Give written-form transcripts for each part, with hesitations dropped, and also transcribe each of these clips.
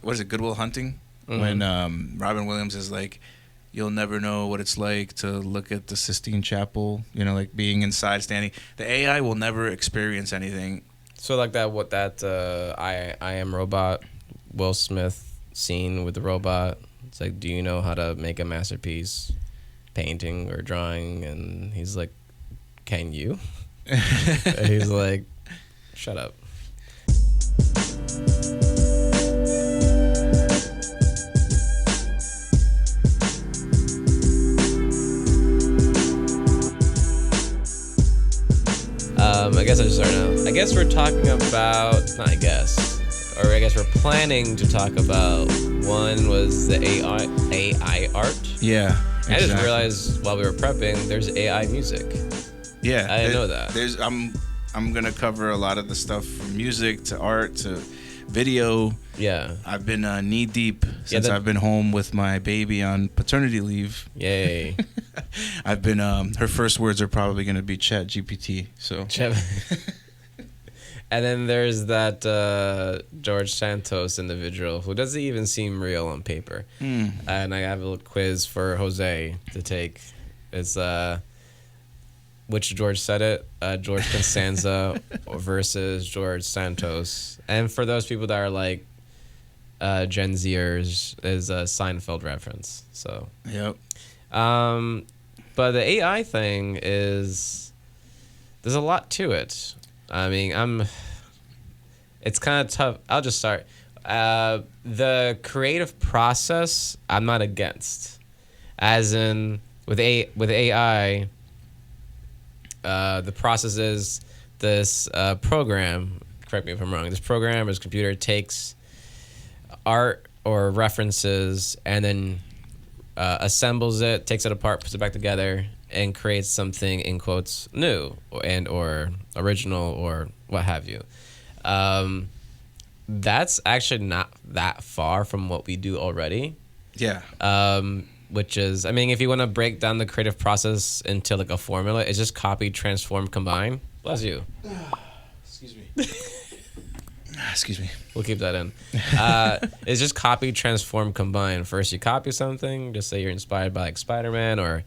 what is it, Good Will Hunting, Mm-hmm. when Robin Williams is like, you'll never know what it's like to look at the Sistine Chapel, you know, like being inside, standing. The AI will never experience anything. So like I Am Robot, Will Smith scene with the robot. It's like, do you know how to make a masterpiece, painting or drawing? And he's like, can you? And he's like, shut up. I guess I just start now. I guess we're talking about, not I guess, or I guess we're planning to talk about, one was the AI art. Yeah, exactly. I just realized while we were prepping, there's AI music. Yeah. I didn't know that. I'm going to cover a lot of the stuff from music to art to video. Yeah. I've been knee deep since I've been home with my baby on paternity leave. Yay. I've been, her first words are probably going to be Chat GPT. So. And then there's that George Santos individual who doesn't even seem real on paper. And I have a little quiz for Jose to take. It's which George said it? George Costanza versus George Santos. And for those people that are like Gen Zers, is a Seinfeld reference. So. Yep. But the AI thing is, there's a lot to it. I mean, it's kind of tough. I'll just start. The creative process, I'm not against. As in, with AI, the process is this program, correct me if I'm wrong, this program or this computer takes art or references and then assembles it, takes it apart, puts it back together, and creates something in quotes new or original or what have you. That's actually not that far from what we do already. Yeah. Which is, I mean, if you want to break down the creative process into like a formula, it's just copy, transform, combine. Bless you. Excuse me. Excuse me. We'll keep that in. It's just copy, transform, combine. First, you copy something. Just say you're inspired by like Spider-Man, or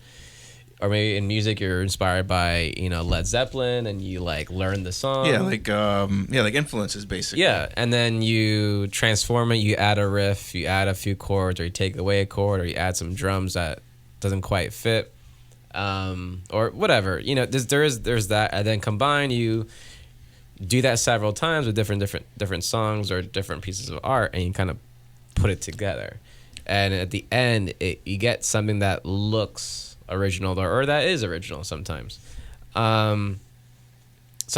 maybe in music you're inspired by Led Zeppelin, and you like learn the song. Yeah, like influences basically. Yeah, and then you transform it. You add a riff. You add a few chords, or you take away a chord, or you add some drums that doesn't quite fit, or whatever. There's that, and then combine. You do that several times with different songs or different pieces of art, and you kind of put it together. And at the end, you get something that looks original or that is original sometimes. So I'm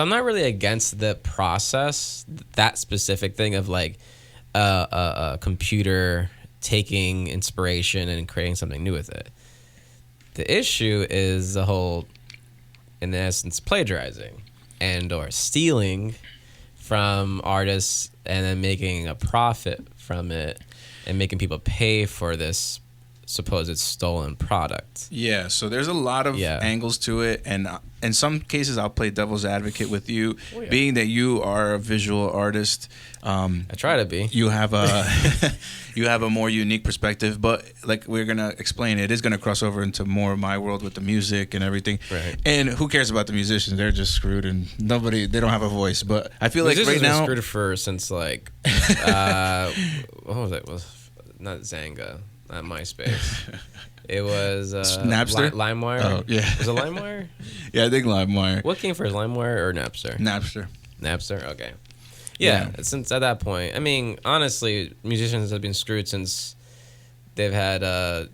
not really against the process, that specific thing of like a computer taking inspiration and creating something new with it. The issue is the whole, in essence, plagiarizing and or stealing from artists and then making a profit from it and making people pay for this supposed stolen product. Yeah, so there's a lot of angles to it, and in some cases I'll play devil's advocate with you, being that you are a visual artist. I try to be. You have a more unique perspective, but like we're gonna explain, it is gonna cross over into more of my world with the music and everything. Right. And who cares about the musicians? They're just screwed, and they don't have a voice. But I feel like right now, screwed for since like what was it? Was not Zanga. Not MySpace. It was Napster? LimeWire. Oh, yeah. Was it LimeWire? Yeah, I think LimeWire. What came first, LimeWire or Napster? Napster. Okay. Yeah, since at that point, I mean, honestly, musicians have been screwed since they've had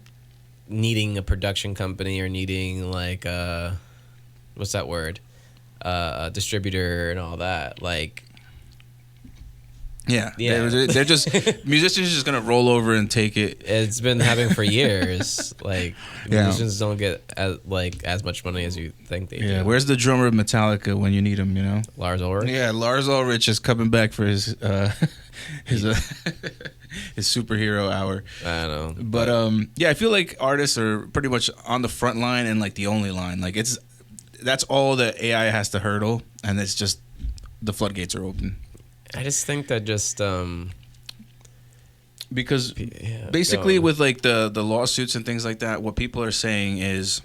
needing a production company or needing like what's that word? A distributor and all that. Like. Yeah. They're just musicians just gonna roll over and take it. It's been happening for years. Like musicians don't get as much money as you think they do. Yeah, where's the drummer of Metallica when you need him? Lars Ulrich. Yeah, Lars Ulrich is coming back for his his superhero hour. I know, but I feel like artists are pretty much on the front line and like the only line. Like that's all that AI has to hurdle, and it's just the floodgates are open. I just think that Because Yeah, basically with like the lawsuits and things like that, what people are saying is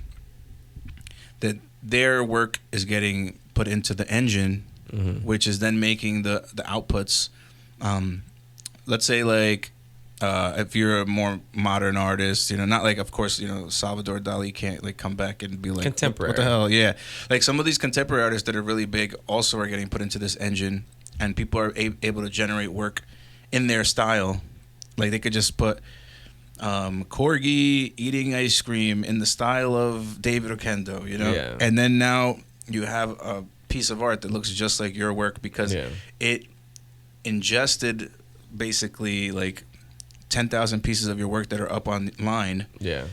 that their work is getting put into the engine, which is then making the outputs. Let's say like if you're a more modern artist, not like, of course, Salvador Dali can't like come back and be like contemporary. What the hell? Yeah, like some of these contemporary artists that are really big also are getting put into this engine, and people are able to generate work in their style. Like they could just put Corgi eating ice cream in the style of David Oquendo, Yeah. And then now you have a piece of art that looks just like your work because it ingested basically like 10,000 pieces of your work that are up online. Yeah.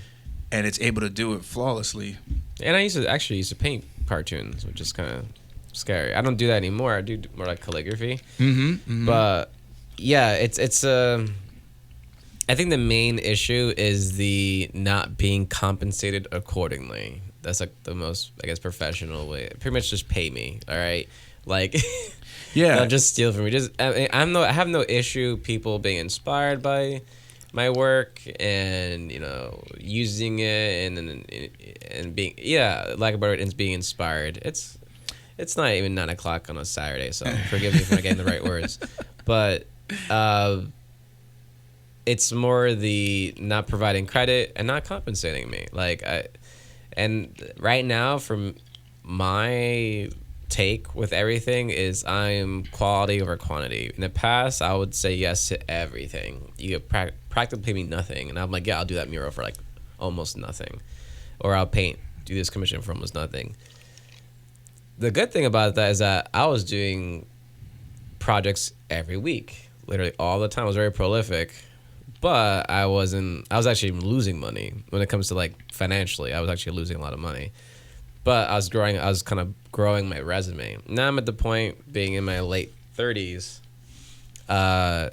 And it's able to do it flawlessly. And I used to paint cartoons, which is kind of scary. I don't do that anymore. I do more like calligraphy. But yeah, it's I think the main issue is the not being compensated accordingly. That's like the most, I guess, professional way. Pretty much just pay me, all right? Like, don't just steal from me. I have no issue people being inspired by my work and using it and being like about it and being inspired. It's not even 9 o'clock on a Saturday, so forgive me for not getting the right words, but. It's more the not providing credit and not compensating me. And right now, from my take with everything is I'm quality over quantity. In the past, I would say yes to everything. You could practically pay me nothing, and I'm like, yeah, I'll do that mural for like almost nothing, or I'll do this commission for almost nothing. The good thing about that is that I was doing projects every week, literally all the time. I was very prolific. But I was actually losing money when it comes to like financially. I was actually losing a lot of money. But I was kind of growing my resume. Now I'm at the point, being in my late 30s, my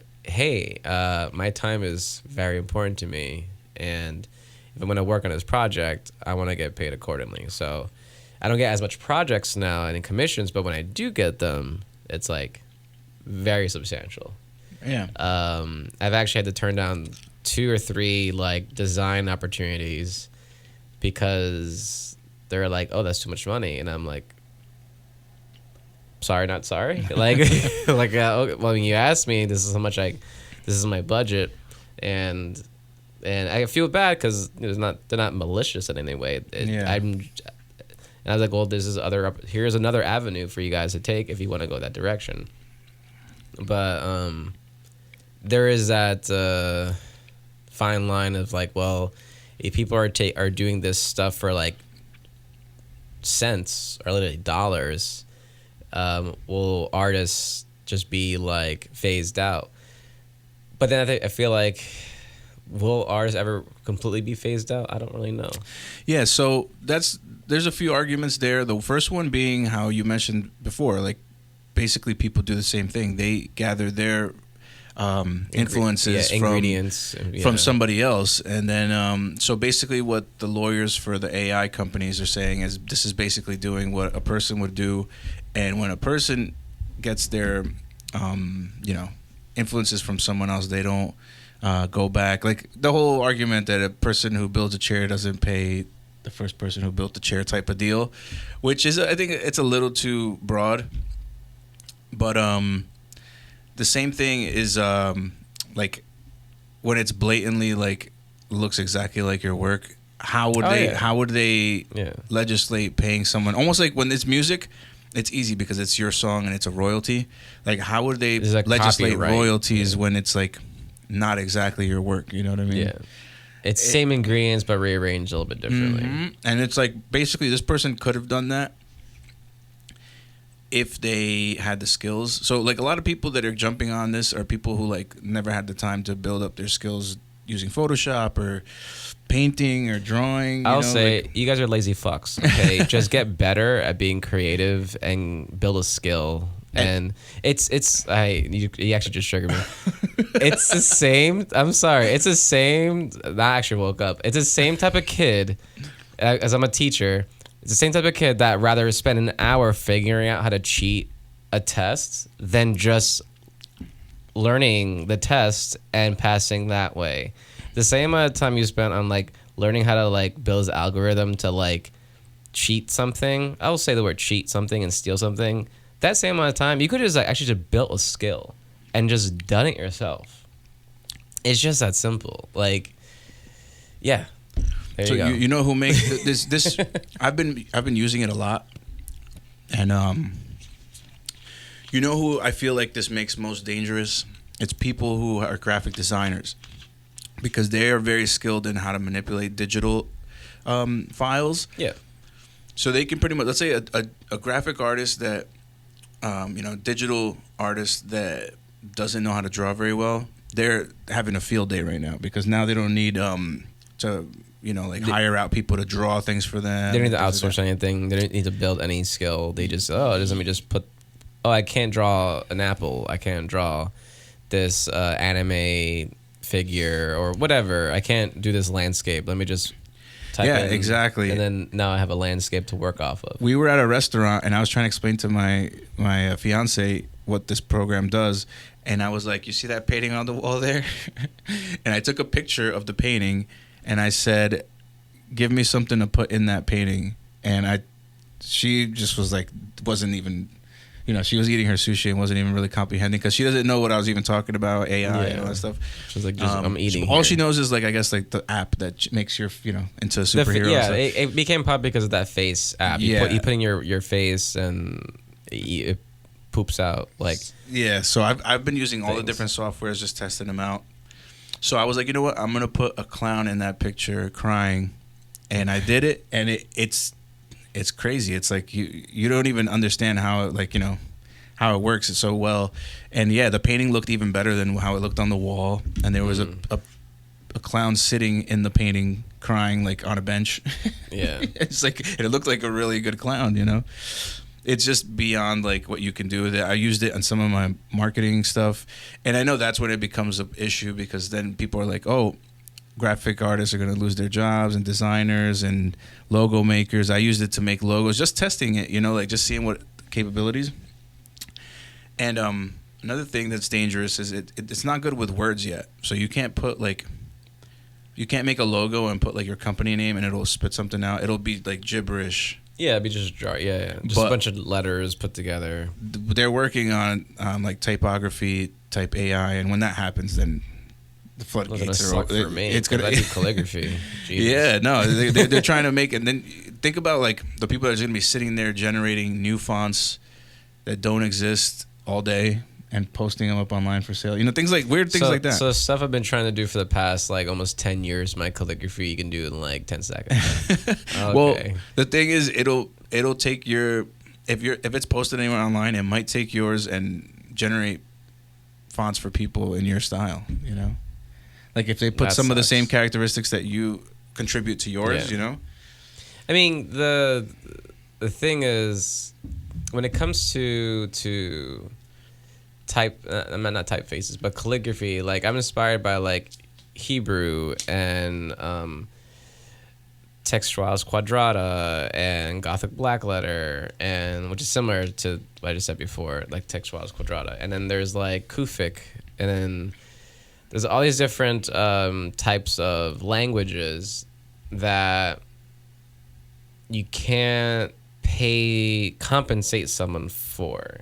time is very important to me. And if I'm going to work on this project, I want to get paid accordingly. So I don't get as much projects now and in commissions, but when I do get them, it's like very substantial. Yeah. I've actually had to turn down 2 or 3 like design opportunities because they're like, "Oh, that's too much money," and I'm like, "Sorry, not sorry." Like, okay, well, when you asked me, this is my budget, and I feel bad because they're not malicious in any way. And I was like, "Well, here's another avenue for you guys to take if you want to go that direction," but there is that fine line of like, well, if people are doing this stuff for like cents or literally dollars, will artists just be like phased out? But then I feel like, will artists ever completely be phased out? I don't really know. Yeah, so there's a few arguments there. The first one being how you mentioned before, like basically people do the same thing. They gather their influences ingredients from somebody else, and then so basically what the lawyers for the AI companies are saying is this is basically doing what a person would do, and when a person gets their influences from someone else, they don't go back. Like the whole argument that a person who builds a chair doesn't pay the first person who built the chair type of deal, which is, I think it's a little too broad, but the same thing is like when it's blatantly like looks exactly like your work. How would they legislate paying someone? Almost like when it's music, it's easy because it's your song and it's a royalty. Like how would they legislate royalties when it's like not exactly your work? You know what I mean? Yeah, it's same ingredients but rearranged a little bit differently. Mm-hmm. And it's like basically this person could have done that if they had the skills. So like a lot of people that are jumping on this are people who like never had the time to build up their skills using Photoshop or painting or drawing. I'll say you guys are lazy fucks. Okay, just get better at being creative and build a skill. And you actually just triggered me. It's the same. I'm sorry. It's the same. I actually woke up. It's the same type of kid. As I'm a teacher, it's the same type of kid that rather spend an hour figuring out how to cheat a test than just learning the test and passing that way. The same amount of time you spent on like learning how to like build this algorithm to like cheat something. I will say the word cheat something and steal something. That same amount of time, you could just like actually just built a skill and just done it yourself. It's just that simple. Like, yeah. There so you go. You know who makes this? I've been using it a lot, and you know who I feel like this makes most dangerous? It's people who are graphic designers, because they are very skilled in how to manipulate digital files. Yeah. So they can pretty much, let's say a graphic artist that, digital artist that doesn't know how to draw very well, they're having a field day right now, because now they don't need to hire out people to draw things for them. They don't need to outsource anything. They don't need to build any skill. They just, let me just put, I can't draw an apple. I can't draw this anime figure or whatever. I can't do this landscape. Let me just type in. Exactly. And then now I have a landscape to work off of. We were at a restaurant, and I was trying to explain to my fiance what this program does. And I was like, you see that painting on the wall there? And I took a picture of the painting, and I said, give me something to put in that painting. And she just was like, wasn't even, she was eating her sushi and wasn't even really comprehending, because she doesn't know what I was even talking about, AI and all that stuff. She was like, I'm eating. All she knows is, like, I guess, like, the app that makes your, into a superhero. It became popular because of that face app. You put in your face, and it poops out, like. Yeah, so I've been using all the different softwares, just testing them out. So I was like, you know what? I'm going to put a clown in that picture crying. And I did it, and it's crazy. It's like you don't even understand how how it works so well. And yeah, the painting looked even better than how it looked on the wall. And there was a clown sitting in the painting crying, like, on a bench. Yeah. It's like, and it looked like a really good clown, It's just beyond, like, what you can do with it. I used it on some of my marketing stuff. And I know that's when it becomes an issue, because then people are like, oh, graphic artists are going to lose their jobs, and designers and logo makers. I used it to make logos, just testing it, like, just seeing what capabilities. And another thing that's dangerous is it's not good with words yet. So you can't put, like, you can't make a logo and put, like, your company name and it'll spit something out. It'll be, like, gibberish. Yeah, it'd be just just a bunch of letters put together. They're working on like typography, type AI, and when that happens, then the floodgates are open. For me, it's gonna do calligraphy. Jesus. Yeah, no, they're trying to make it. And then think about, like, the people that are going to be sitting there generating new fonts that don't exist all day and posting them up online for sale. Things like weird things like that. So stuff I've been trying to do for the past, like, almost 10 years, my calligraphy you can do in like 10 seconds. Okay. Well, the thing is, it'll take your, if it's posted anywhere online, it might take yours and generate fonts for people in your style, Like, if they put some of the same characteristics that you contribute to yours, I mean, the thing is, when it comes to not typefaces, but calligraphy, like, I'm inspired by, like, Hebrew and Textuales Quadrata and Gothic Blackletter, and which is similar to what I just said before, like Textuales Quadrata. And then there's, like, Kufic, and then there's all these different types of languages that you can't compensate someone for,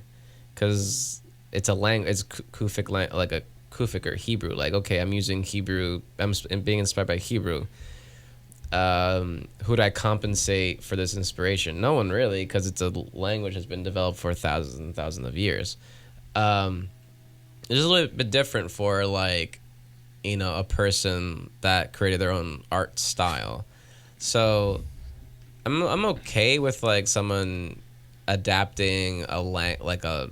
because it's a language. It's Kufic, like a Kufic or Hebrew. Like, okay, I'm using Hebrew. I'm being inspired by Hebrew. Who do I compensate for this inspiration? No one, really, because it's a language that's been developed for thousands and thousands of years. It's a little bit different for, like, a person that created their own art style. So I'm okay with, like, someone adapting a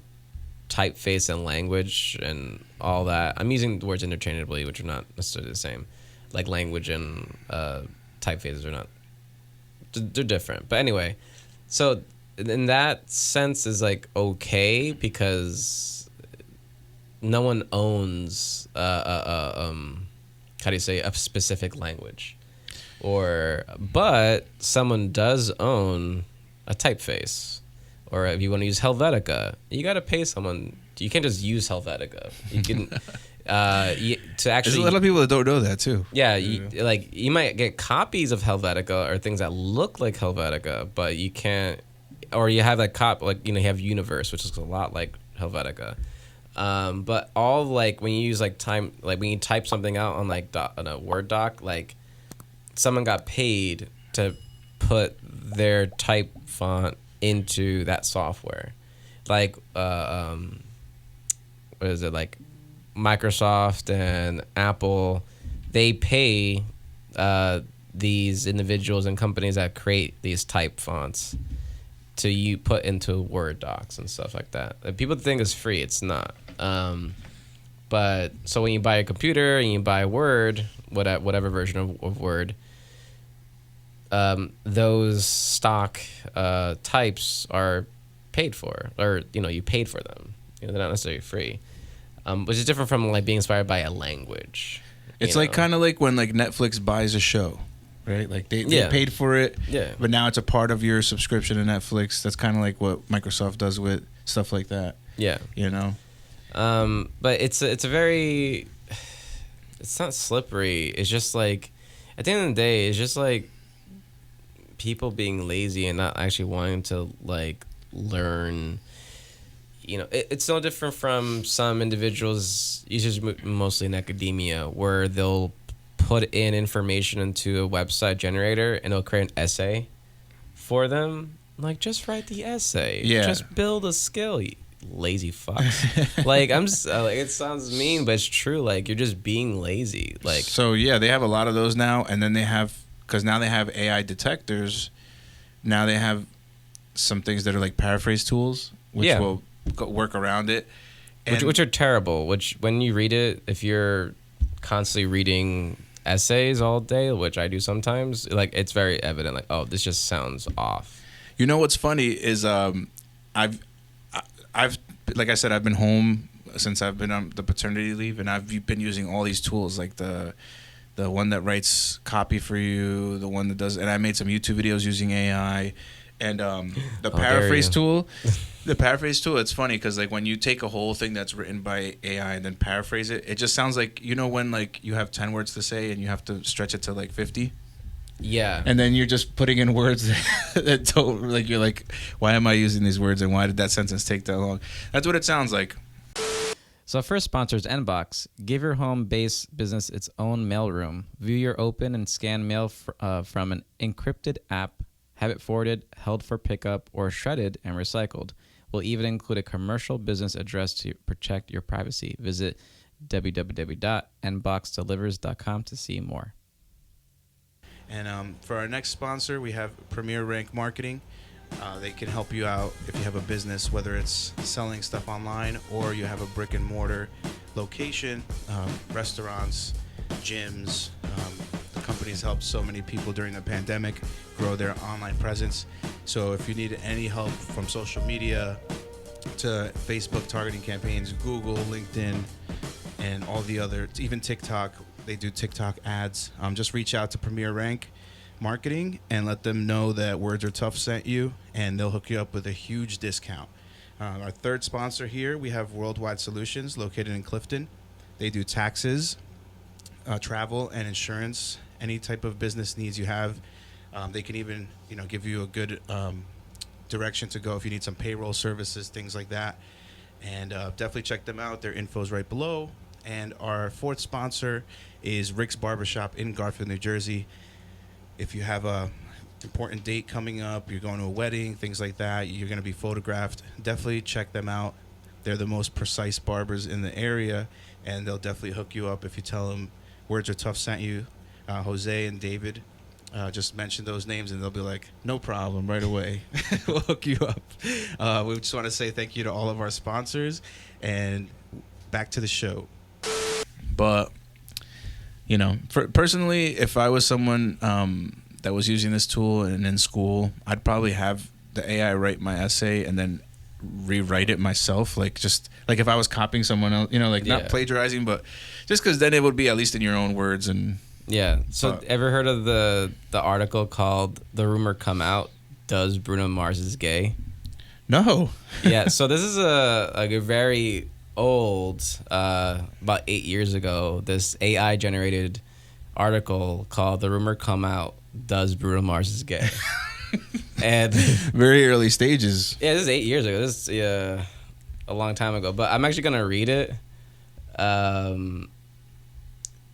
typeface and language and all that. I'm using the words interchangeably, which are not necessarily the same. Like, language and typefaces are not. They're different. But anyway, so in that sense is, like, okay, because no one owns how do you say, a specific language, but someone does own a typeface. Or if you want to use Helvetica, you got to pay someone you can't just use Helvetica. You can to actually. There's a lot of people that don't know that too. Yeah, you might get copies of Helvetica or things that look like Helvetica, but you can't. Or you have you have Universe, which looks a lot like Helvetica. But all when you use when you type something out on on a Word doc, someone got paid to put their type font into that software. What is it, Microsoft and Apple, they pay these individuals and companies that create these type fonts to you put into Word docs and stuff like that. People think it's free. It's not. But so when you buy a computer and you buy Word, whatever version of Word, those stock types are paid for, or you paid for them. They're not necessarily free, which is different from being inspired by a language. It's kind of like when Netflix buys a show, right? They paid for it, but now it's a part of your subscription to Netflix. That's kind of like what Microsoft does with stuff like that. Yeah, but it's a very, it's not slippery. It's just at the end of the day, it's just people being lazy and not actually wanting to learn. It's no different from some individuals, usually mostly in academia, where they'll put in information into a website generator and it'll create an essay for them. Just write the essay. Yeah. Just build a skill, you lazy fucks. I'm just, it sounds mean, but it's true. You're just being lazy. So yeah, they have a lot of those now, and then they have, because now they have AI detectors. Now they have some things that are paraphrase tools, which will work around it, which are terrible. Which when you read it, if you're constantly reading essays all day, which I do sometimes, it's very evident. Oh, this just sounds off. You know what's funny is I've like I said, I've been home since I've been on the paternity leave, and I've been using all these tools the one that writes copy for you, the one that does, and I made some YouTube videos using AI, and the paraphrase tool. The paraphrase tool, it's funny because when you take a whole thing that's written by AI and then paraphrase it, it just sounds like, when you have 10 words to say and you have to stretch it to 50. Yeah. And then you're just putting in words that don't, you're why am I using these words and why did that sentence take that long? That's what it sounds like. So our first sponsor is Nbox. Give your home-based business its own mailroom. View your open and scan mail from an encrypted app, have it forwarded, held for pickup, or shredded and recycled. We'll even include a commercial business address to protect your privacy. Visit www.nboxdelivers.com to see more. And for our next sponsor, we have Premier Rank Marketing. They can help you out if you have a business, whether it's selling stuff online or you have a brick and mortar location, restaurants, gyms. The company's helped so many people during the pandemic grow their online presence. So if you need any help from social media to Facebook targeting campaigns, Google, LinkedIn, and all the other, even TikTok, they do TikTok ads. Just reach out to Premier Rank Marketing and let them know that WordsrTough sent you, and they'll hook you up with a huge discount. Our third sponsor here, we have Worldwide Solutions, located in Clifton. They do taxes, travel, and insurance. Any type of business needs you have. They can even, give you a good direction to go if you need some payroll services, things like that. And definitely check them out. Their info's right below. And our fourth sponsor is Rick's Barbershop in Garfield, New Jersey. If you have a important date coming up, you're going to a wedding, things like that, you're going to be photographed, definitely check them out. They're the most precise barbers in the area, and they'll definitely hook you up if you tell them WordsrTough sent you. Jose and David just mention those names, and they'll be like, no problem, right away. We'll hook you up. We just want to say thank you to all of our sponsors, and back to the show. But personally, if I was someone that was using this tool and in school, I'd probably have the AI write my essay and then rewrite it myself. If I was copying someone else, not plagiarizing, but just because then it would be at least in your own words. And yeah. So ever heard of the article called "The Rumor Come Out: Does Bruno Mars is Gay"? No. Yeah, so this is a very old, about 8 years ago, this AI generated article called "The Rumor Come Out: Does Bruno Mars is Gay?" And Very early stages. yeah, this is 8 years ago. This is a long time ago, but I'm actually gonna read it.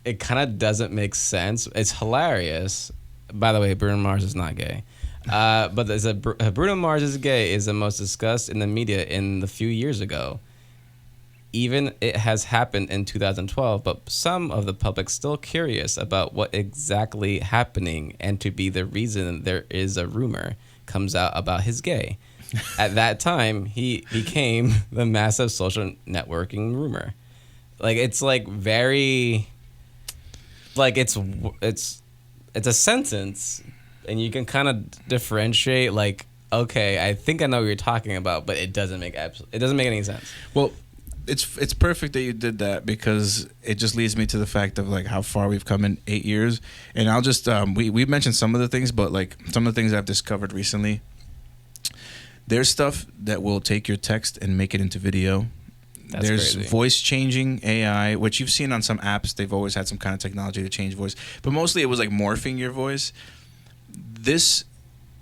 It kind of doesn't make sense. It's hilarious. By the way, Bruno Mars is not gay. But there's Bruno Mars is gay is the most discussed in the media in the few years ago. Even it has happened in 2012, but some of the public still curious about what exactly happening and to be the reason there is a rumor comes out about his gay. At that time, he became the massive social networking rumor. Like it's like very, like it's a sentence, and you can kind of differentiate. Like, okay, I think I know what you're talking about, but it doesn't make any sense. Well, it's perfect that you did that, because it just leads me to the fact of like how far we've come in 8 years. And I'll just we mentioned some of the things, but like some of the things I've discovered recently. There's stuff that will take your text and make it into video. There's crazy. Voice changing AI, which you've seen on some apps. They've always had some kind of technology to change voice, but mostly it was like morphing your voice. This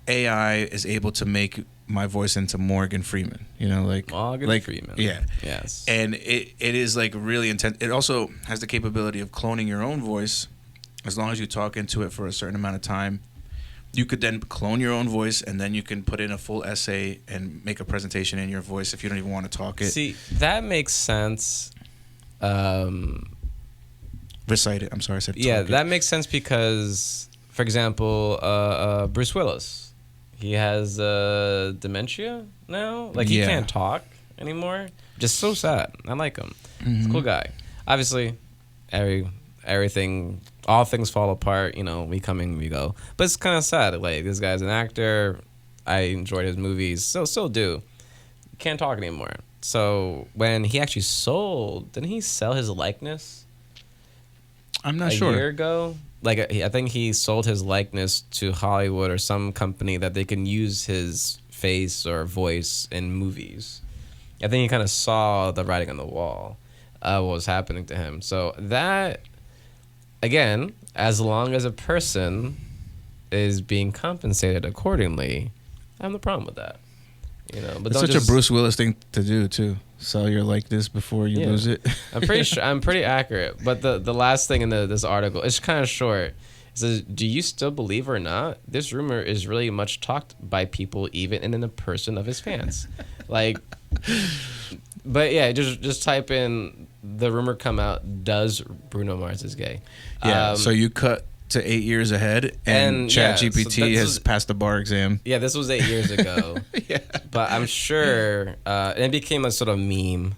AI is able to make my voice into Morgan Freeman. You know, like Morgan Freeman. Yeah. Yes. And it is like really intense. It also has the capability of cloning your own voice, as long as you talk into it for a certain amount of time. You could then clone your own voice, and then you can put in a full essay and make a presentation in your voice if you don't even want to talk it. See, that makes sense. Recite it. I'm sorry, I said Yeah, talk that makes sense because, for example, Bruce Willis, he has dementia now. Like, he can't talk anymore. Just so sad. I like him. He's a cool guy. Obviously, everything, all things fall apart. You know, we come and we go. But it's kind of sad. Like, this guy's an actor. I enjoyed his movies. Still do. Can't talk anymore. So when he actually didn't he sell his likeness? I'm not sure. A year ago? Like, I think he sold his likeness to Hollywood or some company that they can use his face or voice in movies. I think he kind of saw the writing on the wall, what was happening to him. So that, again, as long as a person is being compensated accordingly, I have no problem with that. You know, but it's such a Bruce Willis thing to do too. Sell your likeness before you lose it. I'm pretty sure. I'm pretty accurate. But the last thing in this article, it's kind of short. It says, "Do you still believe or not? This rumor is really much talked by people, even in the person of his fans." Like, but yeah, just type in the rumor come out. Does Bruno Mars is gay? Yeah. So you cut to 8 years ahead, and ChatGPT has passed the bar exam. Yeah, this was 8 years ago. Yeah. But I'm sure, and it became a sort of meme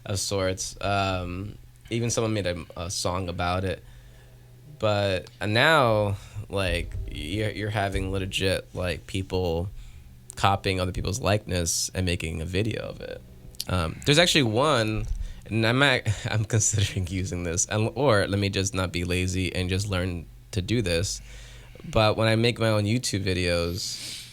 of sorts. Even someone made a song about it. But now, like, you're having legit, like, people copying other people's likeness and making a video of it. There's actually one, and I'm considering using this, or let me just not be lazy and just learn to do this. But when I make my own YouTube videos,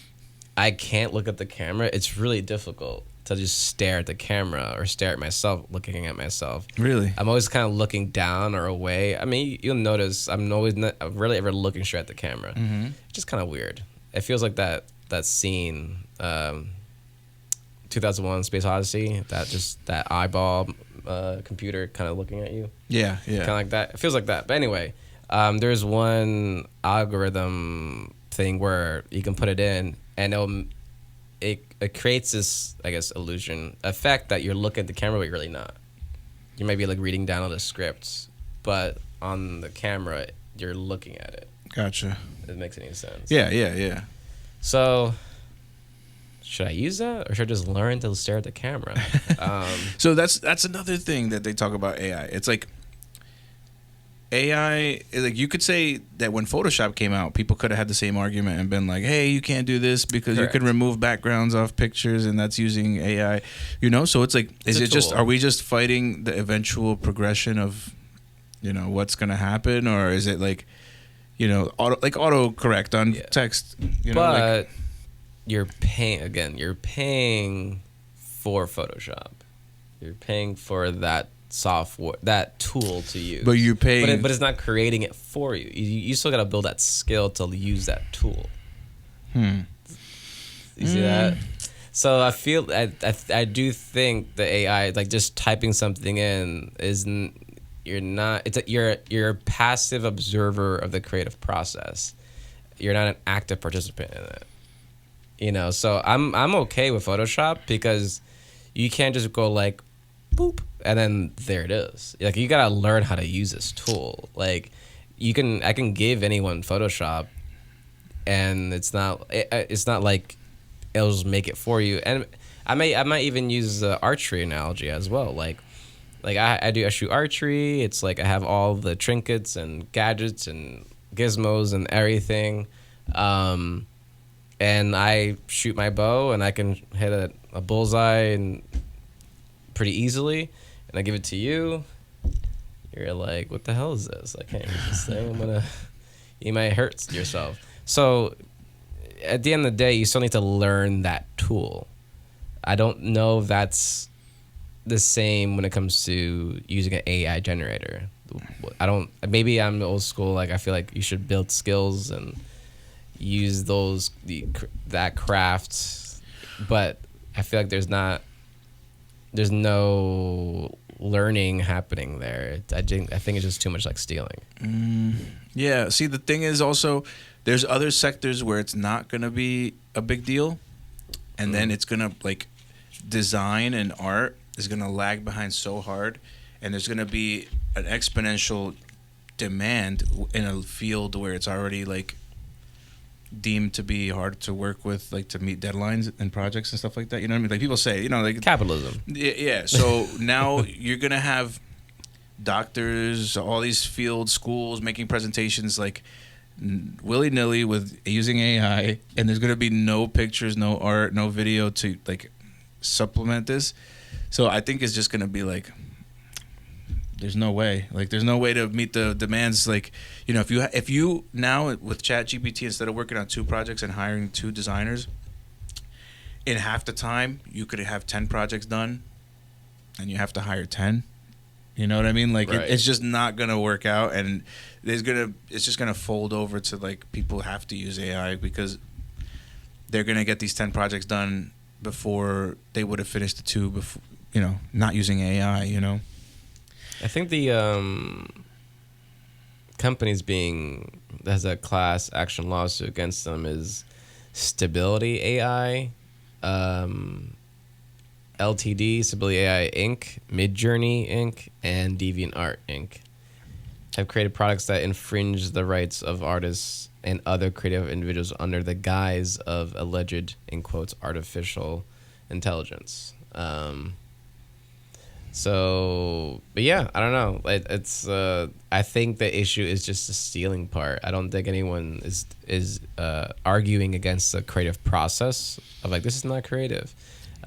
I can't look at the camera. It's really difficult to just stare at the camera or stare at myself looking at myself. Really? I'm always kind of looking down or away. I mean, you'll notice I'm always not really ever looking straight at the camera. Mm-hmm. It's just kind of weird. It feels like that scene, 2001 Space Odyssey, that eyeball computer kind of looking at you. Yeah. Kind of like that. It feels like that. But anyway, there's one algorithm thing where you can put it in, and it creates this, I guess, illusion effect that you're looking at the camera, but you're really not. You might be like reading down on the scripts, but on the camera, you're looking at it. Gotcha. If it makes any sense. Yeah. So, should I use that, or should I just learn to stare at the camera? So that's another thing that they talk about AI. It's like AI, like you could say that when Photoshop came out, people could have had the same argument and been like, hey, you can't do this because Correct. you can remove backgrounds off pictures and that's using AI, you know? So it's like, are we just fighting the eventual progression of, you know, what's going to happen? Or is it like, you know, auto correct on text? You know, but you're paying for Photoshop. You're paying for that software, that tool to use. But you're paying, but it's not creating it for you. You still got to build that skill to use that tool. You see that? So I feel I do think the AI, like just typing something in, you're a passive observer of the creative process. You're not an active participant in it. You know, so I'm okay with Photoshop because you can't just go like boop and then there it is. Like you gotta learn how to use this tool. Like I can give anyone Photoshop and it's not like it'll just make it for you. And I might even use the archery analogy as well. Like I shoot archery. It's like I have all the trinkets and gadgets and gizmos and everything. And I shoot my bow and I can hit a bullseye and pretty easily. And I give it to you. You're like, what the hell is this? I can't use this thing. You might hurt yourself. So at the end of the day, you still need to learn that tool. I don't know if that's the same when it comes to using an AI generator. Maybe I'm old school. Like I feel like you should build skills and use that craft, but I feel like there's no learning happening there. I think it's just too much like stealing. Yeah. See, the thing is also there's other sectors where it's not gonna be a big deal, and then it's gonna like design and art is gonna lag behind so hard, and there's gonna be an exponential demand in a field where it's already like deemed to be hard to work with, like to meet deadlines and projects and stuff like that. You know what I mean? Like people say, you know, like capitalism. Yeah. So now you're gonna have doctors, all these field schools making presentations like willy nilly with using AI, and there's gonna be no pictures, no art, no video to like supplement this. So I think it's just gonna be like, there's no way. Like, there's no way to meet the demands. Like, you know, if you now with ChatGPT, instead of working on 2 projects and hiring 2 designers, in half the time you could have 10 projects done, and you have to hire 10. You know what I mean? Like, right. It's just not gonna work out, and it's just gonna fold over to like people have to use AI because they're gonna get these 10 projects done before they would have finished the 2 before. You know, not using AI. You know. I think the companies has a class action lawsuit against them is Stability AI, LTD, Stability AI Inc., Midjourney Inc., and DeviantArt Inc. have created products that infringe the rights of artists and other creative individuals under the guise of alleged, in quotes, artificial intelligence. But yeah, I don't know. It's I think the issue is just the stealing part. I don't think anyone is arguing against the creative process of like, this is not creative.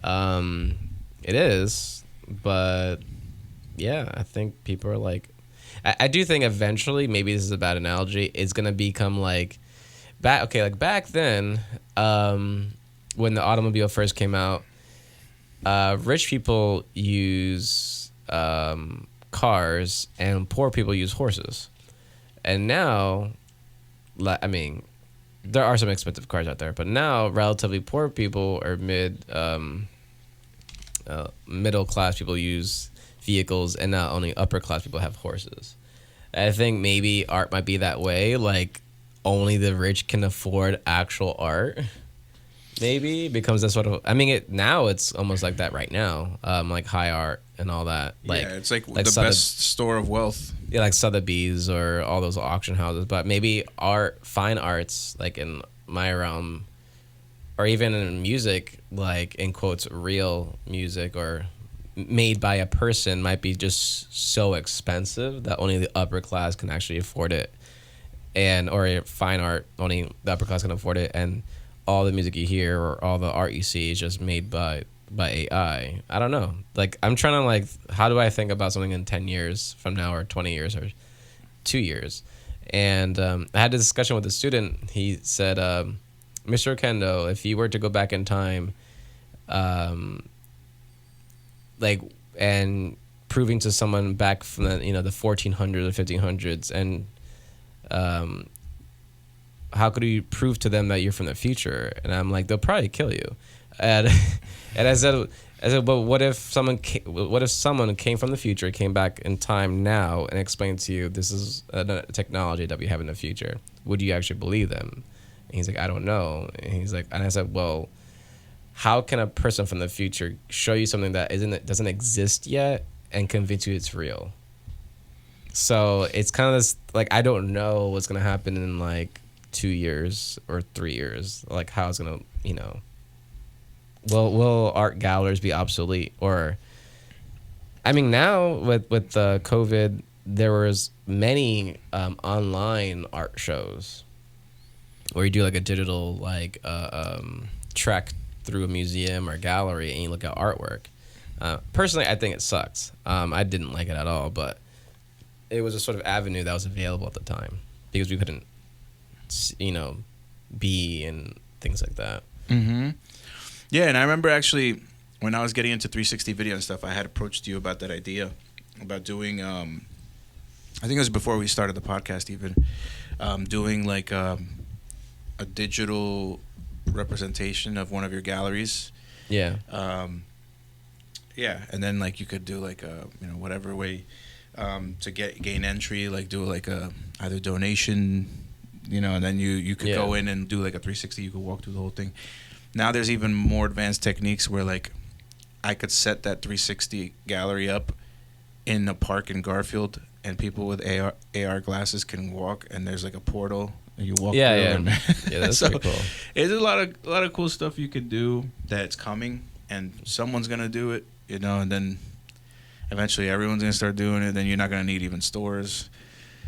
It is, but yeah, I think people are like, I do think eventually, maybe this is a bad analogy, it's gonna become like back then, when the automobile first came out. Rich people use cars and poor people use horses. And now, I mean, there are some expensive cars out there, but now relatively poor people or middle class people use vehicles, and now only upper class people have horses. I think maybe art might be that way, like only the rich can afford actual art. Maybe becomes that sort of. I mean, now it's almost like that right now, like high art and all that. Like, yeah, it's like the best store of wealth. Yeah, like Sotheby's or all those auction houses. But maybe fine arts, like in my realm, or even in music, like in quotes, real music or made by a person, might be just so expensive that only the upper class can actually afford it, or fine art, only the upper class can afford it, and all the music you hear or all the art you see is just made by AI. I don't know. Like, I'm trying to like, how do I think about something in 10 years from now, or 20 years, or 2 years? And I had a discussion with a student. He said, Mr. Kendo, if you were to go back in time, like, and proving to someone back from the, you know, the 1400s or 1500s, and how could you prove to them that you're from the future? And I'm like, they'll probably kill you. And I said, but what if someone came from the future, came back in time now, and explained to you this is a technology that we have in the future? Would you actually believe them? And he's like, I don't know. And he's like, and I said, well, how can a person from the future show you something that doesn't exist yet and convince you it's real? So it's kind of this, like, I don't know what's gonna happen in like 2 years or 3 years, like how it's gonna, you know. Will art galleries be obsolete? Or, I mean, now with the COVID, there was many online art shows where you do like a digital like trek through a museum or gallery and you look at artwork. Personally, I think it sucks. I didn't like it at all, but it was a sort of avenue that was available at the time because we couldn't, you know, be and things like that. Mm-hmm. Yeah, and I remember actually when I was getting into 360 video and stuff, I had approached you about that idea about doing, I think it was before we started the podcast even, doing like a digital representation of one of your galleries. Yeah. Yeah, and then like you could do like a, you know, whatever way to gain entry, like do like a either donation, you know, and then you could go in and do like a 360. You could walk through the whole thing. Now there's even more advanced techniques where like I could set that 360 gallery up in a park in Garfield, and people with AR glasses can walk, and there's like a portal, and you walk through. Yeah, that's so pretty cool. There's a lot of cool stuff you could do that's coming, and someone's gonna do it, you know, and then eventually everyone's gonna start doing it. Then you're not gonna need even stores.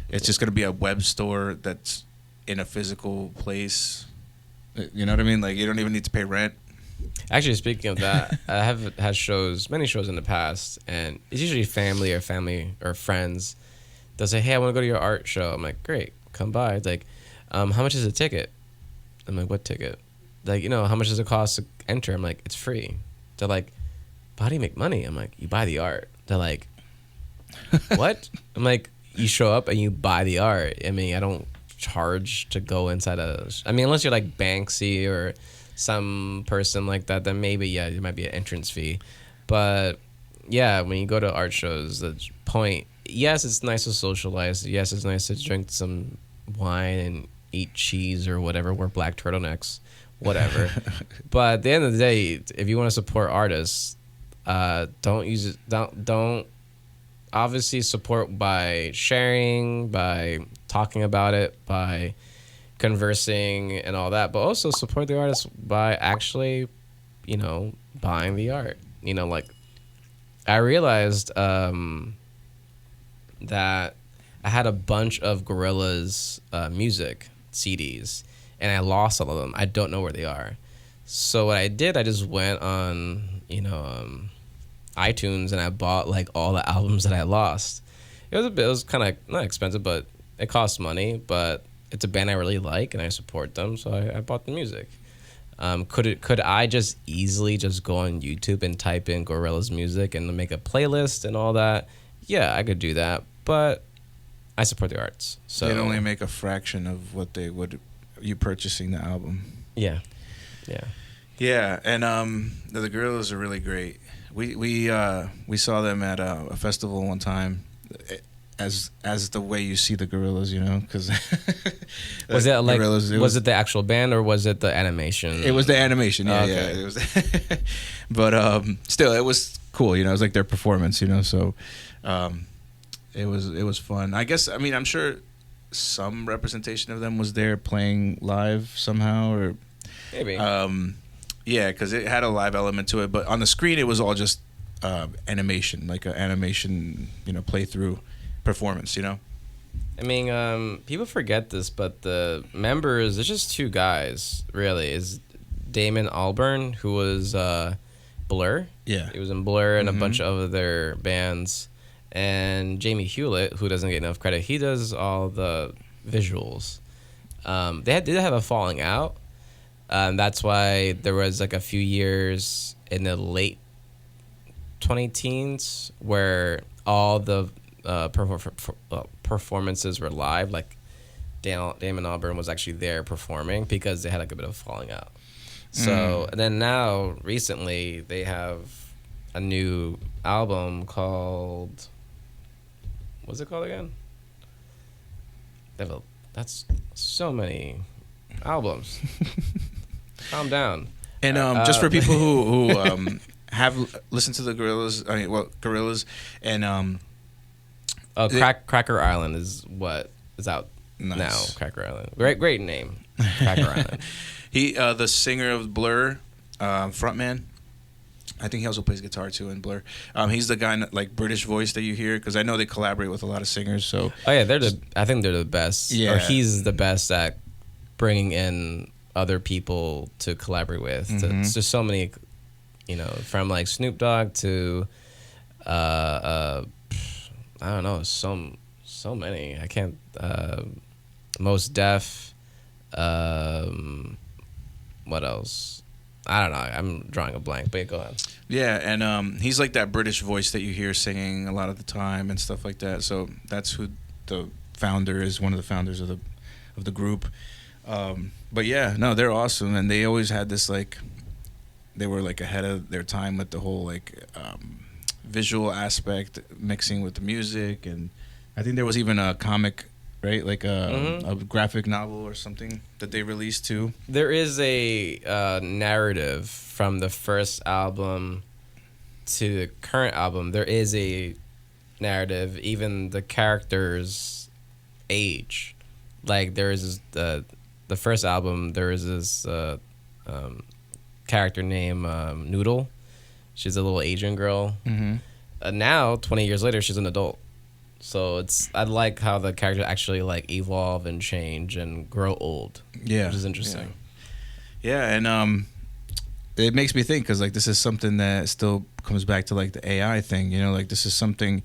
It's just gonna be a web store that's in a physical place. You know what I mean? Like, you don't even need to pay rent. Actually, speaking of that, I have had many shows in the past, and it's usually family or friends. They'll say, hey, I want to go to your art show. I'm like, great, come by. It's like, how much is a ticket? I'm like, what ticket? Like, you know, how much does it cost to enter? I'm like, it's free. They're like, but how do you make money? I'm like, you buy the art. They're like, what? I'm like, you show up and you buy the art. I mean, I don't charge to go inside I mean, unless you're like Banksy or some person like that, then maybe there might be an entrance fee. But yeah, when you go to art shows, the point, yes, it's nice to socialize, yes, it's nice to drink some wine and eat cheese or whatever, wear black turtlenecks, whatever. But at the end of the day, if you want to support artists, don't obviously support by sharing, by talking about it, by conversing and all that, but also support the artist by actually, you know, buying the art. You know, like, I realized that I had a bunch of Gorillaz music CDs, and I lost all of them. I don't know where they are. So what I did, I just went on, you know, iTunes, and I bought like all the albums that I lost. It was kind of not expensive, but it costs money, but it's a band I really like and I support them, so I bought the music. Could I just easily just go on YouTube and type in Gorillaz music and make a playlist and all that? Yeah, I could do that, but I support the arts. So they'd only make a fraction of what they would you purchasing the album. Yeah. And the Gorillaz are really great. We saw them at a festival one time, as the way you see the Gorillaz, you know, because was it like was it the actual band or was it the animation? It was the animation, yeah, okay. yeah. It was, but still, it was cool, you know. It was like their performance, you know. So it was fun. I guess, I mean, I'm sure some representation of them was there playing live somehow, or maybe. Yeah, because it had a live element to it, but on the screen it was all just animation, like an animation, you know, playthrough performance, you know. I mean, people forget this, but the members, it's just two guys, really. Is Damon Albarn, who was Blur. Yeah. He was in Blur and a bunch of other bands. And Jamie Hewlett, who doesn't get enough credit, he does all the visuals. They did have a falling out. That's why there was like a few years in the late 2010s where all the performances were live. Like Damon Albarn was actually there performing because they had like a bit of falling out. So and then now recently they have a new album called, what's it called again? That's so many albums. Calm down. And just for people who have listened to the Gorillaz, and Cracker Island is what is out now. Cracker Island, great name, Cracker Island. He, the singer of Blur, frontman. I think he also plays guitar too in Blur. He's the guy, like British voice that you hear, because I know they collaborate with a lot of singers. So I think they're the best. Yeah. Or he's the best at bringing in other people to collaborate with. It's just so many, from like Snoop Dogg to, I don't know, so many. I can't. Most Def. What else? I don't know. I'm drawing a blank, but go ahead. Yeah, and he's like that British voice that you hear singing a lot of the time and stuff like that. So that's who the founder is, one of the founders of the group. But yeah, no, they're awesome, and they always had this like, they were like ahead of their time with the whole like visual aspect mixing with the music, and I think there was even a comic, right? Like a graphic novel or something that they released too. There is a narrative from the first album to the current album. There is a narrative, even the characters' age. Like there is the first album, there is this character named Noodle. She's a little Asian girl. Now, 20 years later, she's an adult. So I like how the characters actually like evolve and change and grow old. Yeah, which is interesting. Yeah, and it makes me think, because like this is something that still comes back to like the AI thing. Like this is something.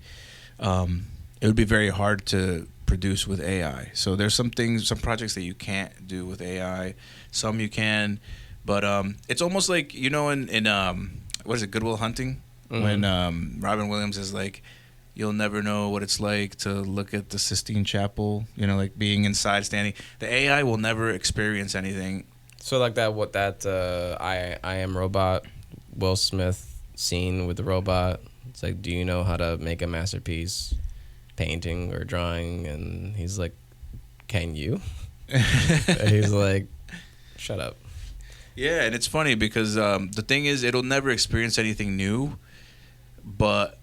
It would be very hard to produce with AI. So there's some projects that you can't do with AI. Some you can, but it's almost like in what is it, Good Will Hunting, when Robin Williams is like, you'll never know what it's like to look at the Sistine Chapel, like being inside, standing. The AI will never experience anything. So like that I Am Robot, Will Smith scene with the robot. It's like, do you know how to make a masterpiece, painting or drawing? And he's like, can you? And he's like, shut up. Yeah, and it's funny because the thing is, it'll never experience anything new, but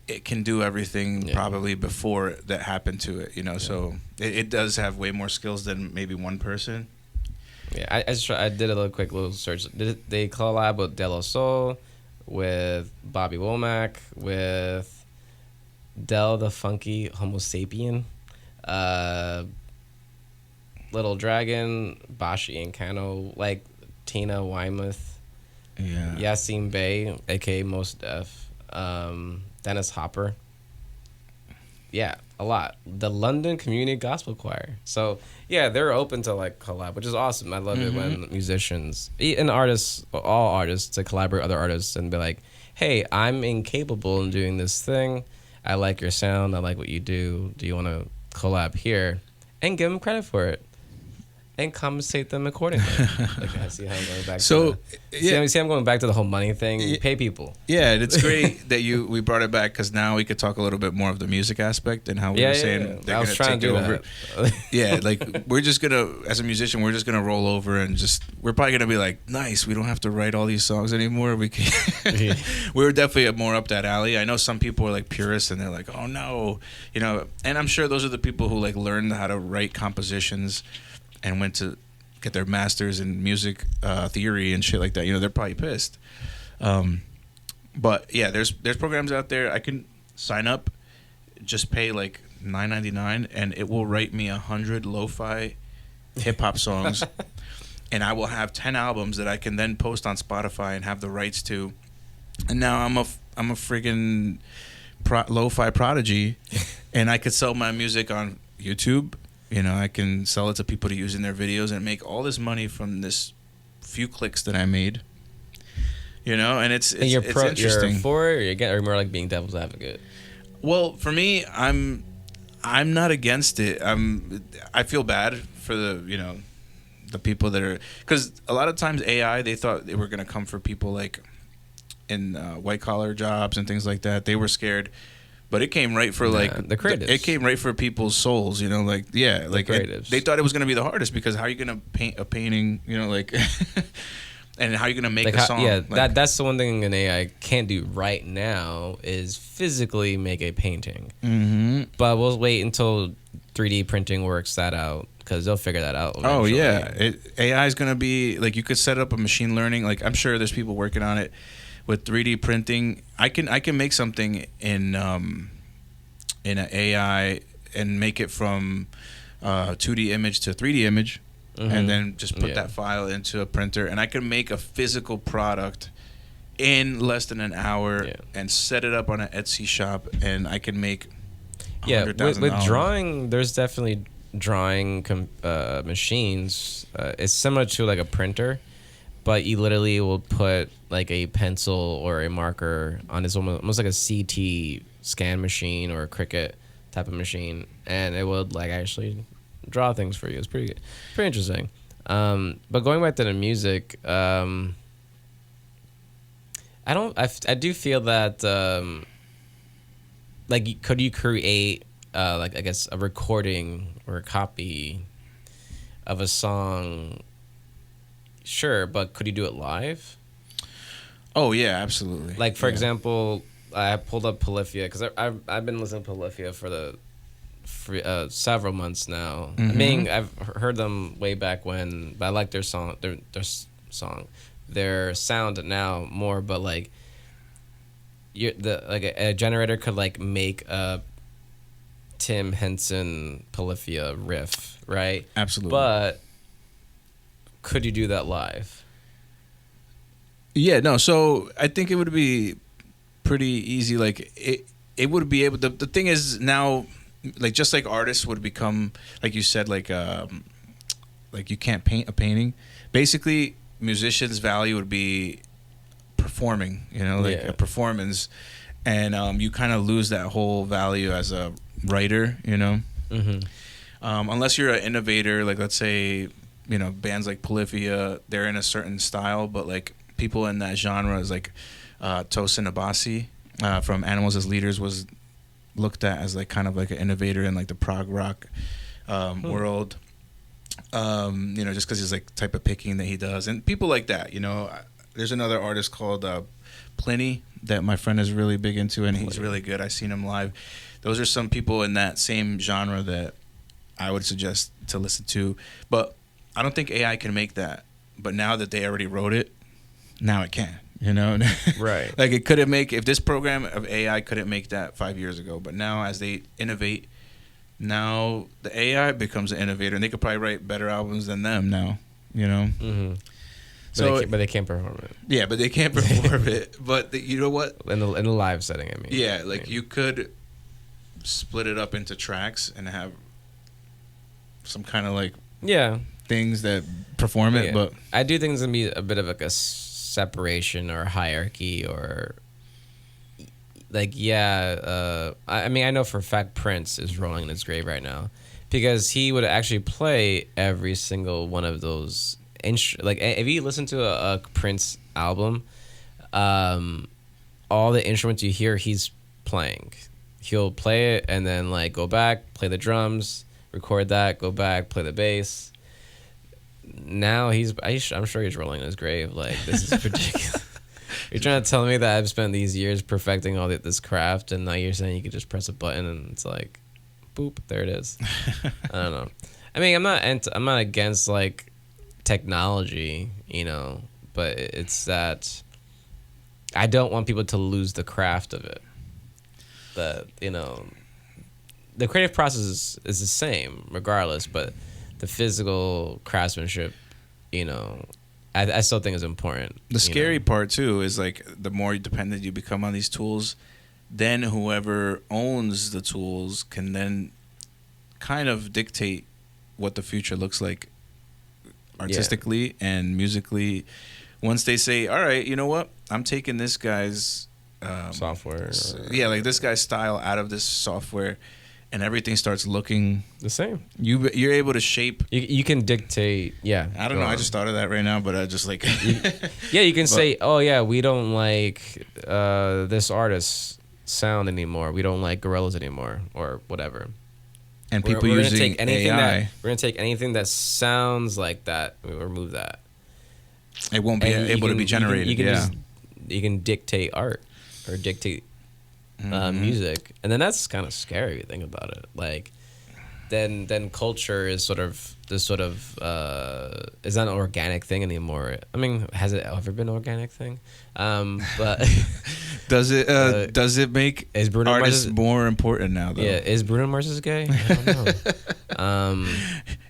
it can do everything probably before that happened to it, So it does have way more skills than maybe one person. Yeah, I did a quick little search. They collab with De La Soul, with Bobby Womack, with Del the Funky Homo Sapien, Little Dragon, Bashi and Kano, like Tina Weymouth, Yassine Bey, aka Mos Def, Dennis Hopper. Yeah, a lot. The London Community Gospel Choir. So yeah, they're open to like collab, which is awesome. I love it when musicians and artists, all artists, to collaborate with other artists and be like, hey, I'm incapable in doing this thing. I like your sound. I like what you do. Do you want to collab here? And give them credit for it. And compensate them accordingly. Like, I see how I'm going back. See, I'm going back to the whole money thing. Pay people. Yeah, and it's great that we brought it back, because now we could talk a little bit more of the music aspect and how we were saying they're going to take it over. Yeah, like we're just gonna, as a musician, we're just gonna roll over and we're probably gonna be like, nice, we don't have to write all these songs anymore. We can. We were definitely more up that alley. I know some people are like purists and they're like, oh no, and I'm sure those are the people who like learned how to write compositions and went to get their masters in music theory and shit like that. They're probably pissed. But yeah, there's programs out there. I can sign up, just pay like $9.99, and it will write me 100 lo-fi hip hop songs, and I will have 10 albums that I can then post on Spotify and have the rights to. And now I'm a friggin' lo-fi prodigy, and I could sell my music on YouTube. You know, I can sell it to people to use in their videos and make all this money from this few clicks that I made. You know, and it's interesting. You're for it, or you're more like being devil's advocate? Well, for me, I'm not against it. I feel bad for the people that are, because a lot of times AI, they thought they were going to come for people like in white collar jobs and things like that. They were scared, but it came right for like the creatives. It came right for people's souls, you know, like like creatives. they thought it was going to be the hardest, because how are you going to paint a painting, you know, like and how are you going to make a song? Yeah, like, that's the one thing an AI can't do right now is physically make a painting. Mm-hmm. But we'll wait until 3D printing works that out, because they'll figure that out eventually. Oh yeah, AI is going to be like, you could set up a machine learning. Like, I'm sure there's people working on it with 3D printing. I can make something in an AI and make it from 2D image to 3D image, and then just put that file into a printer, and I can make a physical product in less than an hour and set it up on an Etsy shop, and I can make $100,000. With drawing, there's definitely drawing machines. It's similar to like a printer, but you literally will put like a pencil or a marker on this almost like a CT scan machine or a Cricut type of machine, and it would like actually draw things for you. It's pretty interesting. But going back to the music, I do feel that like, could you create like, I guess, a recording or a copy of a song? Sure, but could you do it live? Oh yeah, absolutely. Like, for example, I pulled up Polyphia because I've been listening to Polyphia for several months now. I mean, I've heard them way back when, but I like their song, their sound now more. But like, a generator could like make a Tim Henson Polyphia riff, right? Absolutely. But could you do that live? Yeah, no. So I think it would be pretty easy. Like, it would be able. The thing is now, like, just like artists would become, like you said, like you can't paint a painting. Basically, musicians' value would be performing. You know, like a performance, and you kind of lose that whole value as a writer. You know, unless you're an innovator. Like, let's say, you know, bands like Polyphia, they're in a certain style, but like people in that genre is like Tosin Abasi from Animals as Leaders was looked at as like kind of like an innovator in like the prog rock world. You know, just because he's like type of picking that he does, and people like that. You know, there's another artist called Pliny that my friend is really big into, and he's really good. I've seen him live. Those are some people in that same genre that I would suggest to listen to, but I don't think AI can make that. But now that they already wrote it, now it can, you know? Right. Like, it couldn't make, if this program of AI couldn't make that 5 years ago, but now as they innovate, now the AI becomes an innovator, and they could probably write better albums than them now, you know? So, but they can't perform it. Yeah, but they can't perform it. But you know what? In the live setting, I mean. Yeah, like, you could split it up into tracks and have some kind of like things that perform it. But I do think there's gonna be a bit of like a separation or hierarchy, or like I mean, I know for a fact Prince is rolling in his grave right now, because he would actually play every single one of those like, if you listen to a Prince album, all the instruments you hear he's playing, he'll play it and then like go back, play the drums, record that, go back, play the bass. Now I'm sure he's rolling in his grave. Like, this is ridiculous. You're trying to tell me that I've spent these years perfecting all this craft, and now you're saying you could just press a button and it's like, boop, there it is. I don't know. I mean, I'm not against like technology, you know, but it's that I don't want people to lose the craft of it. That, you know, the creative process is the same regardless, but the physical craftsmanship, you know, I still think is important. The scary part too is like, the more dependent you become on these tools, then whoever owns the tools can then kind of dictate what the future looks like artistically and musically. Once they say, all right, you know what? I'm taking this guy's software. Like this guy's style out of this software, and everything starts looking the same. You're able to shape. You can dictate. Yeah. I don't know. I just thought of that right now, but I just like. You can say, oh yeah, we don't like this artist's sound anymore. We don't like Gorillaz anymore, or whatever. And people we're using gonna take anything AI. we're gonna take anything that sounds like that. We remove that. It won't be able to be generated. You can dictate art or dictate music, and then that's kind of scary if you think about it. Like, then culture is sort of is not an organic thing anymore. I mean, has it ever been an organic thing? But does it make artists more important now, though? Yeah, is Bruno Mars gay? I don't know.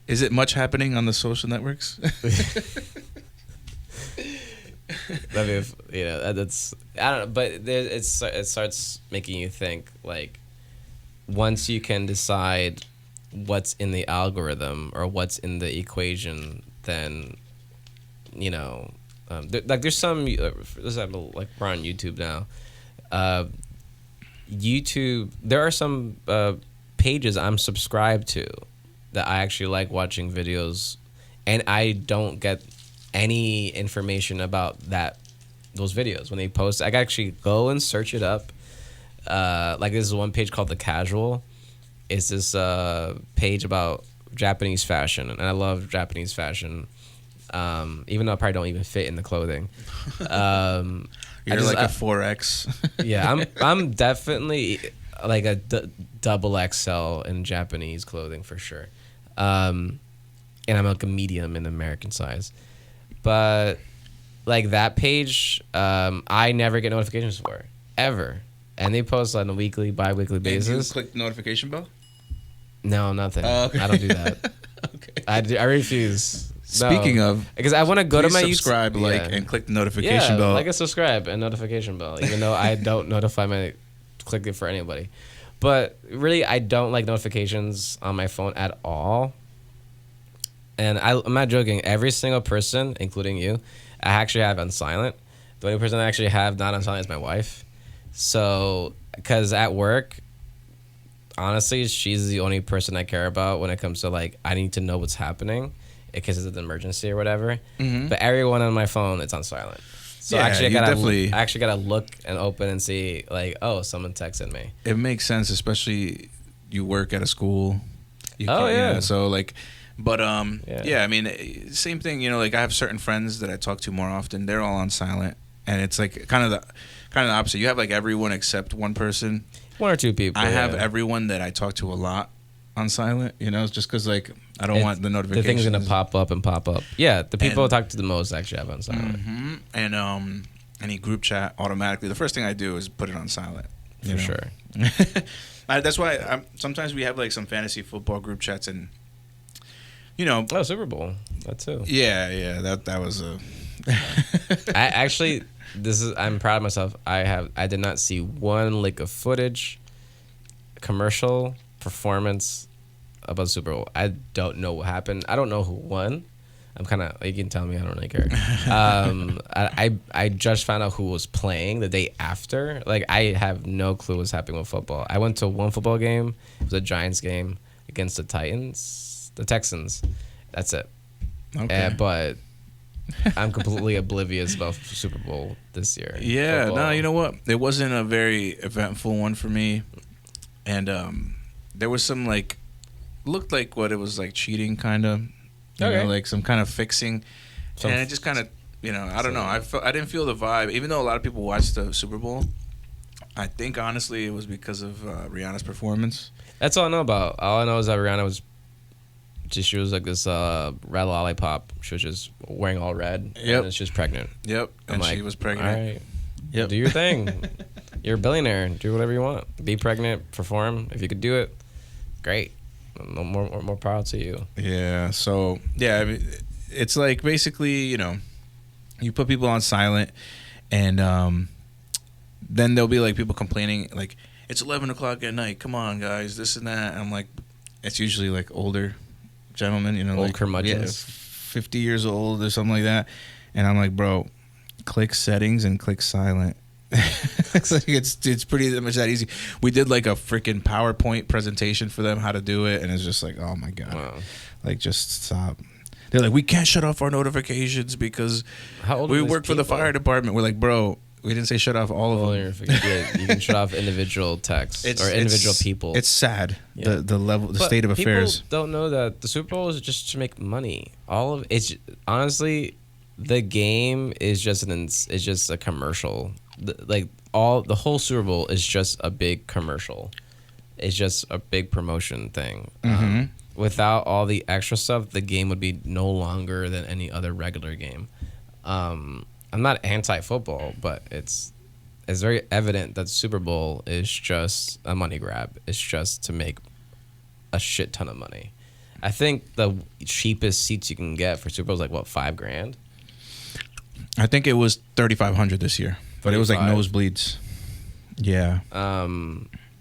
Is it much happening on the social networks? I mean, that's I don't know, but it starts making you think, like, once you can decide what's in the algorithm or what's in the equation, then there's some for example, like we're on YouTube now. YouTube, there are some pages I'm subscribed to that I actually like watching videos, and I don't get any information about those videos when they post. I can actually go and search it up. Like, this is one page called The Casual. It's this page about Japanese fashion, and I love Japanese fashion, even though I probably don't even fit in the clothing. You're like a 4X. Yeah, I'm definitely like a double XL in Japanese clothing for sure, and I'm like a medium in American size. But like that page, I never get notifications for ever, and they post on a weekly, bi-weekly basis. And you click the notification bell? No, nothing. Okay. I don't do that. Okay. I refuse. Speaking of, because I want to go to my subscribe, YouTube, and click the notification bell. Like a subscribe and notification bell, even though I don't click it for anybody. But really, I don't like notifications on my phone at all. And I'm not joking. Every single person, including you, I actually have on silent. The only person I actually have not on silent is my wife. So, because at work, honestly, she's the only person I care about when it comes to, like, I need to know what's happening in case it's an emergency or whatever. Mm-hmm. But everyone on my phone, it's on silent. So I actually gotta look and open and see, like, oh, someone texted me. It makes sense, especially you work at a school. So like. But I mean, same thing. Like, I have certain friends that I talk to more often. They're all on silent, and it's like kind of the opposite. You have like everyone except one person, one or two people. I have everyone that I talk to a lot on silent. Just because like I don't want the notifications. The thing's gonna pop up and pop up. Yeah, the people I talk to the most actually have on silent. Mm-hmm. And any group chat automatically. The first thing I do is put it on silent. For sure. That's why sometimes we have like some fantasy football group chats and. Super Bowl, that too. Yeah, that was a. I actually, I'm proud of myself. I did not see one lick of footage, commercial, performance about Super Bowl. I don't know what happened. I don't know who won. I'm kind of, you can tell me, I don't really care. I just found out who was playing the day after. Like, I have no clue what's happening with football. I went to one football game. It was a Giants game against the Texans. That's it. Okay. But I'm completely oblivious about Super Bowl this year. Yeah, football. No, you know what? It wasn't a very eventful one for me. And there was some, like, looked like what it was like cheating kind of. You know, like some kind of fixing. And it just kind of, I don't know. I didn't feel the vibe. Even though a lot of people watched the Super Bowl, I think, honestly, it was because of Rihanna's performance. That's all I know about. All I know is that Rihanna was like this red lollipop. She was just wearing all red. Yep. And she was pregnant. Yep. And she was pregnant. All right. Yep. Do your thing. You're a billionaire. Do whatever you want. Be pregnant. Perform. If you could do it, great. No more power to you. Yeah. So I mean, it's like basically, you put people on silent, and then there'll be like people complaining like, it's 11 o'clock at night. Come on, guys, this and that. And I'm like, it's usually like older gentlemen, you know, Old like curmudgeons. 50 years old or something like that. And I'm like, bro, click settings and click silent. It's like it's pretty much that easy. We did like a freaking PowerPoint presentation for them how to do it, and it's just like, oh my god, Wow. like just stop. They're like, we can't shut off our notifications because How old are we these work for the people? fire department. We're like, bro, we didn't say shut off all of Well, them. yeah, you can shut off individual texts or individual people. It's sad, Yeah. the level, the But state of affairs. People don't know that the Super Bowl is just to make money. All of it's honestly, the game is just it's just a commercial. The whole Super Bowl is just a big commercial. It's just a big promotion thing. Without all the extra stuff, the game would be no longer than any other regular game. I'm not anti-football, but it's very evident that Super Bowl is just a money grab. It's just to make a shit ton of money. I think the cheapest seats you can get for Super Bowl is like what, $5,000? I think it was 3,500 this year, but it was like 35. nosebleeds. Yeah.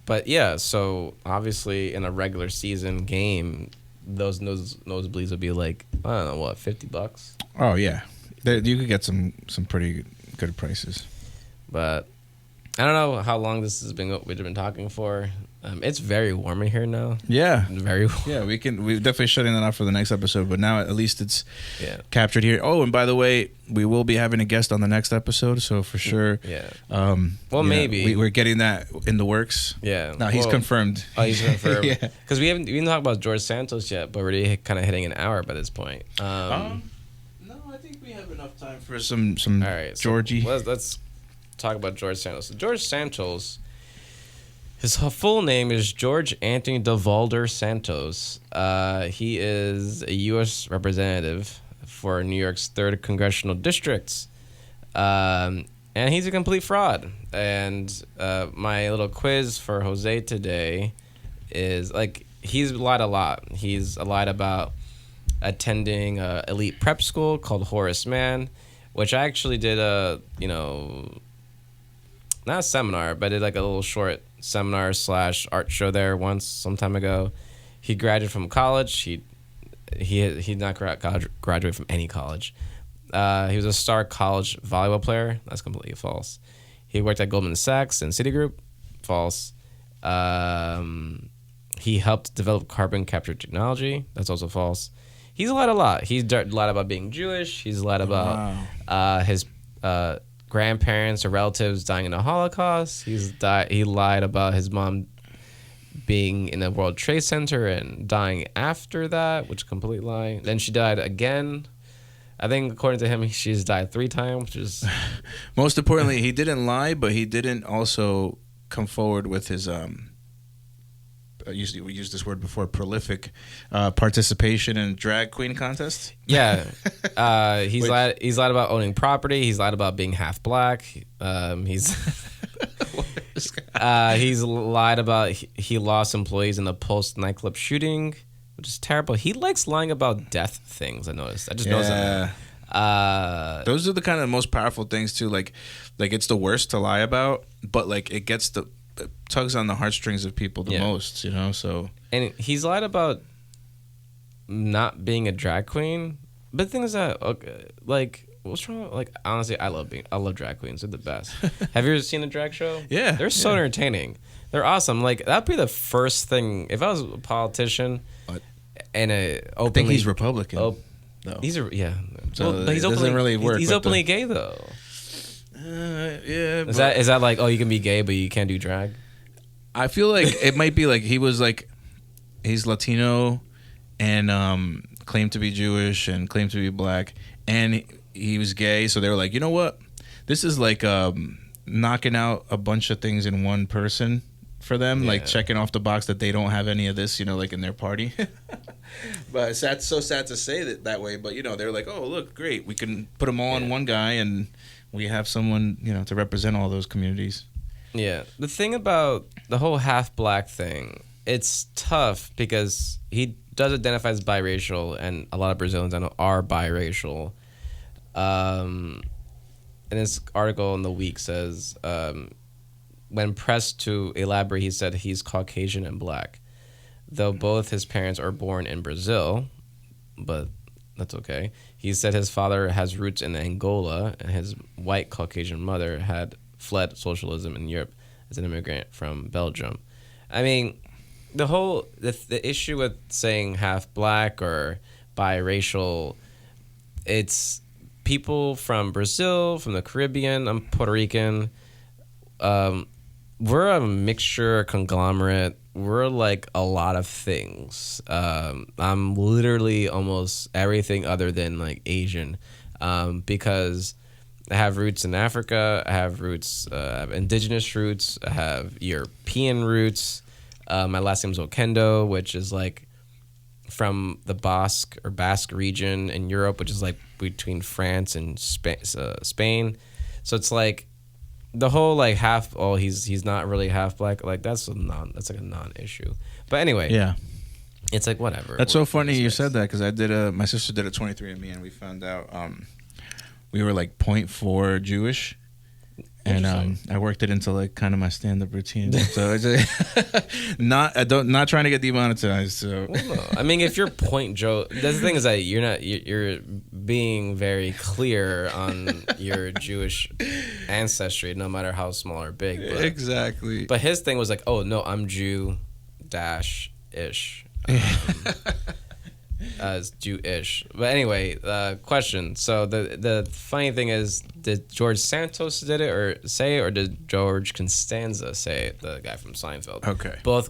But yeah, so obviously in a regular season game, those nosebleeds would be like, I don't know what, $50. Oh yeah, you could get some pretty good prices. But I don't know how long we've been talking for. It's very warm in here now. Yeah. Very warm. Yeah, we're definitely shutting that off for the next episode, but now at least it's Yeah. captured here. Oh, and by the way, we will be having a guest on the next episode, so for sure. Yeah. Well, maybe. we're getting that in the works. Yeah. No, he's confirmed. Oh, he's confirmed. Yeah. Because we didn't talk about George Santos yet, but we're already kind of hitting an hour by this point. No, I think we have enough time for some All right, so Georgie. let's talk about George Santos. So George Santos, his full name is George Anthony DeValder Santos. He is a U.S. representative for New York's 3rd Congressional District. And he's a complete fraud. And my little quiz for Jose today is, like, he's lied a lot. He's lied about attending an elite prep school called Horace Mann, which I actually did not a seminar, but I did like a little short seminar / art show there some time ago. He graduated from college. He did not graduate from any college. He was a star college volleyball player. That's completely false. He worked at Goldman Sachs and Citigroup. False. He helped develop carbon capture technology. That's also false. He's lied a lot. He's lied about being Jewish. He's lied about his grandparents or relatives dying in the Holocaust. He lied about his mom being in the World Trade Center and dying after that, which is a complete lie. Then she died again. I think according to him, she's died 3 times, which is... Most importantly, he didn't lie, but he didn't also come forward with his we used this word before, prolific participation in drag queen contests. Yeah, he's lied about owning property. He's lied about being half black. He's lied about he lost employees in the Pulse nightclub shooting, which is terrible. He likes lying about death things. I noticed. I just noticed that. Those are the kind of most powerful things too. Like it's the worst to lie about, but like it tugs on the heartstrings of people the most, you know. So, and he's lied about not being a drag queen. But the thing is that, like, what's wrong? Like, honestly, I love drag queens. They're the best. Have you ever seen a drag show? Yeah, they're so entertaining. They're awesome. Like, that'd be the first thing if I was a politician and I think he's Republican. Oh, no, he's but he's doesn't openly really work. He's openly gay though. Yeah. Is that like, oh, you can be gay but you can't do drag? I feel like it might be like he's Latino and claimed to be Jewish and claimed to be black, and he was gay. So they were like, you know what? This is like knocking out a bunch of things in one person for them, like checking off the box that they don't have any of this, you know, like in their party. But it's so sad to say that way. But, you know, they're like, oh, look, great. We can put them all on one guy and we have someone, you know, to represent all those communities. Yeah. The thing about the whole half black thing, it's tough because he does identify as biracial, and a lot of Brazilians I know are biracial. And this article in The Week says, when pressed to elaborate, he said he's Caucasian and black. Though both his parents are born in Brazil, but that's okay. He said his father has roots in Angola, and his white Caucasian mother had fled socialism in Europe as an immigrant from Belgium. I mean, the issue with saying half black or biracial, it's people from Brazil, from the Caribbean. I'm Puerto Rican. We're a mixture, conglomerate. We're like a lot of things. I'm literally almost everything other than like Asian, because I have roots in Africa. I have roots, I have indigenous roots. I have European roots. My last name's Okendo, which is like from the Basque region in Europe, which is like between France and Spain. So it's like the whole like half. Oh, he's not really half black. Like that's like a non-issue. But anyway, Yeah. it's like whatever. That's so funny you said that because my sister did a 23andMe and we found out we were like 0.4 Jewish. And I worked it into like kind of my stand-up routine. So it's not trying to get demonetized. So Well, no. I mean, if you're Point Joe, that's the thing is that you're being very clear on your Jewish ancestry, no matter how small or big. exactly. But his thing was like, oh no, I'm Jew dash ish. As Jewish. But anyway, question. So the funny thing is, did George Santos did it or did George Costanza say it, the guy from Seinfeld? Okay. Both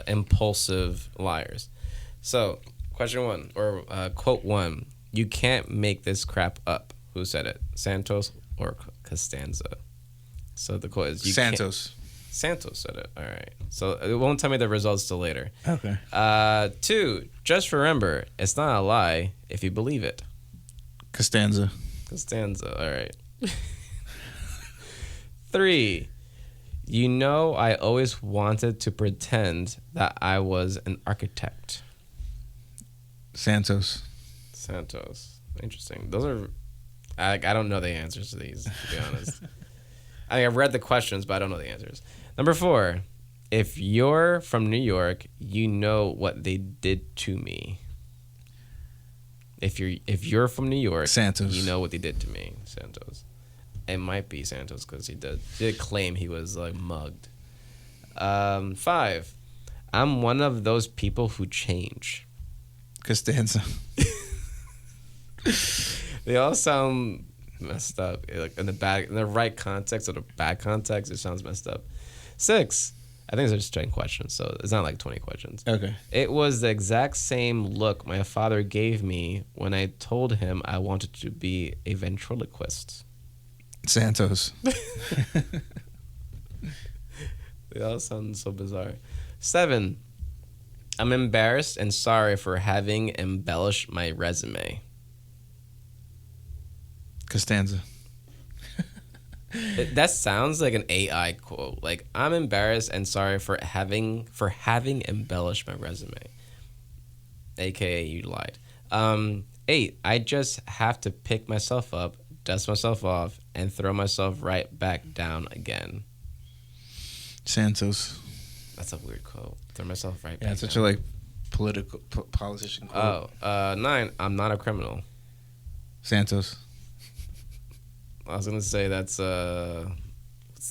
impulsive liars. So question one, or quote one, you can't make this crap up. Who said it? Santos or Costanza? So the quote is Santos. Santos said it. All right. So it won't tell me the results till later. Okay. 2, just remember, it's not a lie if you believe it. Costanza. Costanza. All right. 3, I always wanted to pretend that I was an architect. Santos. Santos. Interesting. Those are, I don't know the answers to these, to be honest. I mean, I've read the questions, but I don't know the answers. Number 4, if you're from New York, you know what they did to me. If you're from New York, Santos. you know what they did to me. Santos. It might be Santos because he did claim he was like mugged. 5, I'm one of those people who change. Costanza. They all sound messed up. Like in the right context or the bad context, it sounds messed up. 6, I think they're just 10 questions, so it's not like 20 questions. Okay. It was the exact same look my father gave me when I told him I wanted to be a ventriloquist. Santos. They all sound so bizarre. 7, I'm embarrassed and sorry for having embellished my resume. Costanza. That sounds like an AI quote. Like, I'm embarrassed and sorry for having embellished my resume. AKA, you lied. 8, I just have to pick myself up, dust myself off, and throw myself right back down again. Santos. That's a weird quote. Throw myself right back Yeah, it's down. such a like politician quote. 9, I'm not a criminal. Santos. I was gonna say that's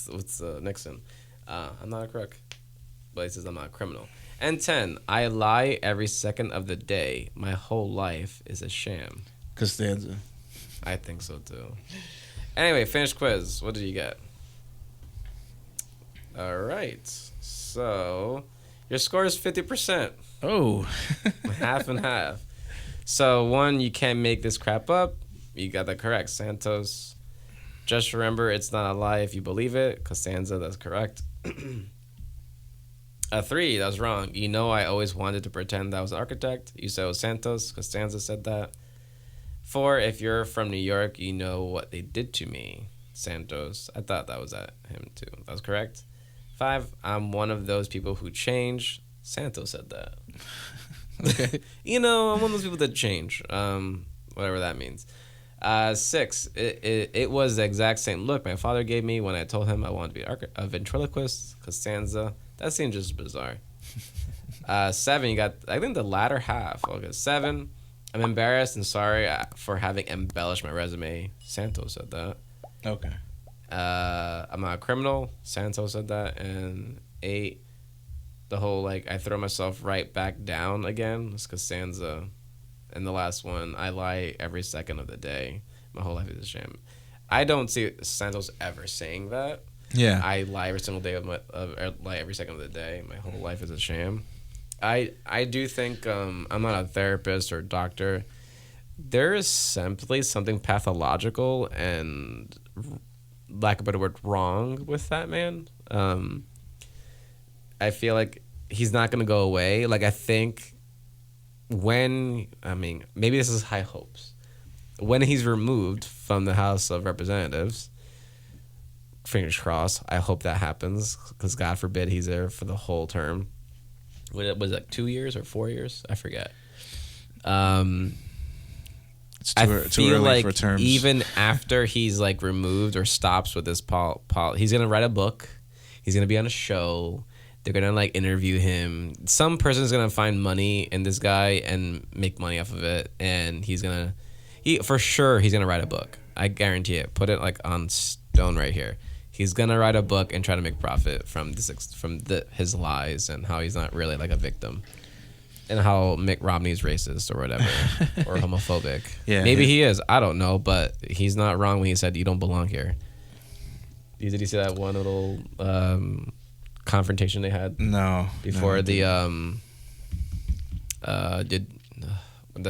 what's Nixon. I'm not a crook, but he says I'm not a criminal. And 10, I lie every second of the day. My whole life is a sham. Costanza. I think so too. Anyway, finished quiz. What did you get? All right. So your score is 50%. Oh. Half and half. So 1, you can't make this crap up. You got that correct. Santos. Just remember, it's not a lie if you believe it. Costanza, that's correct. 3, that was wrong. I always wanted to pretend that I was an architect. You said it was Santos. Costanza said that. 4, if you're from New York, you know what they did to me. Santos. I thought that was at him too. That was correct. 5, I'm one of those people who change. Santos said that. Okay. I'm one of those people that change. Whatever that means. 6, it was the exact same look my father gave me when I told him I wanted to be a ventriloquist. Costanza. That seems just bizarre. 7, you got, I think, the latter half. Okay, 7, I'm embarrassed and sorry for having embellished my resume. Santos said that. Okay. I'm not a criminal. Santos said that. And 8, the whole, like, I throw myself right back down again. It's Costanza. And the last one, I lie every second of the day. My whole life is a sham. I don't see Santos ever saying that. Yeah. I lie every single day lie every second of the day. My whole life is a sham. I do think I'm not a therapist or doctor. There is simply something pathological and, lack of a better word, wrong with that man. I feel like he's not going to go away. Like, I think maybe this is high hopes. When he's removed from the House of Representatives, fingers crossed, I hope that happens, because God forbid he's there for the whole term. Was it like 2 years or 4 years? I forget. It's I too feel early like for terms. even after he's like removed or stops with this he's gonna write a book. He's gonna be on a show. They're gonna like interview him. Some person's gonna find money in this guy and make money off of it, and he's gonna write a book. I guarantee it. Put it like on stone right here. He's gonna write a book and try to make profit from his lies and how he's not really like a victim, and how Mitt Romney's racist or whatever or homophobic. Yeah, maybe he is. I don't know, but he's not wrong when he said you don't belong here. Did you see that one little confrontation they had? No. Before the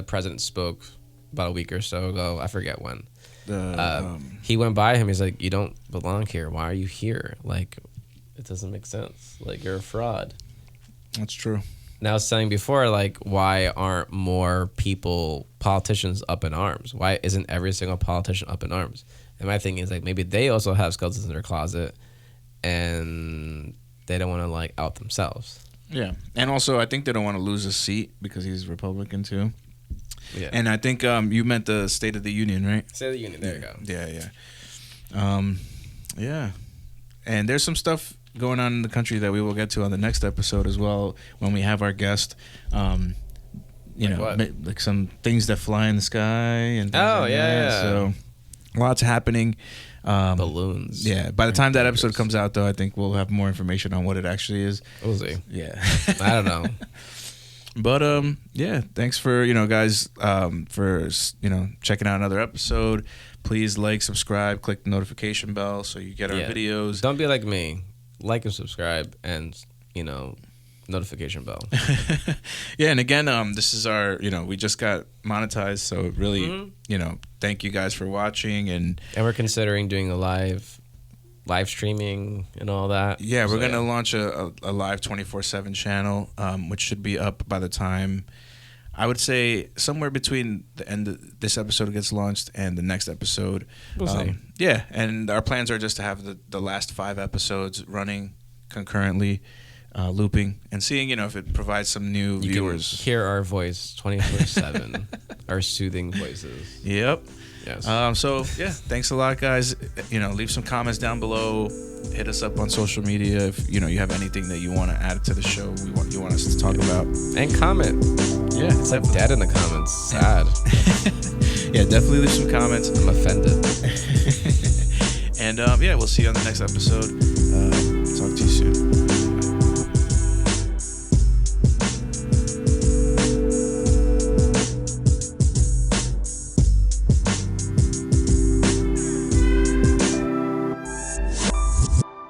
president spoke about a week or so ago. I forget when. He went by him. He's like, "You don't belong here. Why are you here? Like, it doesn't make sense. Like, you're a fraud." That's true. Now, I was saying before, like, why aren't more politicians up in arms? Why isn't every single politician up in arms? And my thing is, like, maybe they also have skeletons in their closet, and they don't want to like out themselves. Yeah, and also I think they don't want to lose a seat because he's Republican too. Yeah. And I think you meant the State of the Union, right? State of the Union. There you go. Yeah. Yeah. And there's some stuff going on in the country that we will get to on the next episode as well when we have our guest. Like some things that fly in the sky and things like that. So lots happening. Balloons. Yeah. By the time that episode comes out, though, I think we'll have more information on what it actually is. We'll see. Yeah. I don't know. But yeah, thanks for guys for checking out another episode. Please like, subscribe, click the notification bell so you get our videos. Don't be like me. Like and subscribe, and notification bell. Yeah, and again, this is our we just got monetized, so really thank you guys for watching, and we're considering doing a live streaming and all that. Yeah, we're gonna launch a live 24/7 channel, which should be up by the time, I would say, somewhere between the end of this episode gets launched and the next episode. We'll see. Yeah, and our plans are just to have the last 5 episodes running concurrently, looping, and seeing if it provides some new viewers. You can hear our voice 24/7, our soothing voices. Yep. Yes. So yeah, thanks a lot, guys. Leave some comments down below. Hit us up on social media if you have anything that you want to add to the show. You want us to talk about. And comment. Yeah, it's like dead in the comments. Sad. Yeah, definitely leave some comments. I'm offended. And yeah, we'll see you on the next episode. Talk to you soon.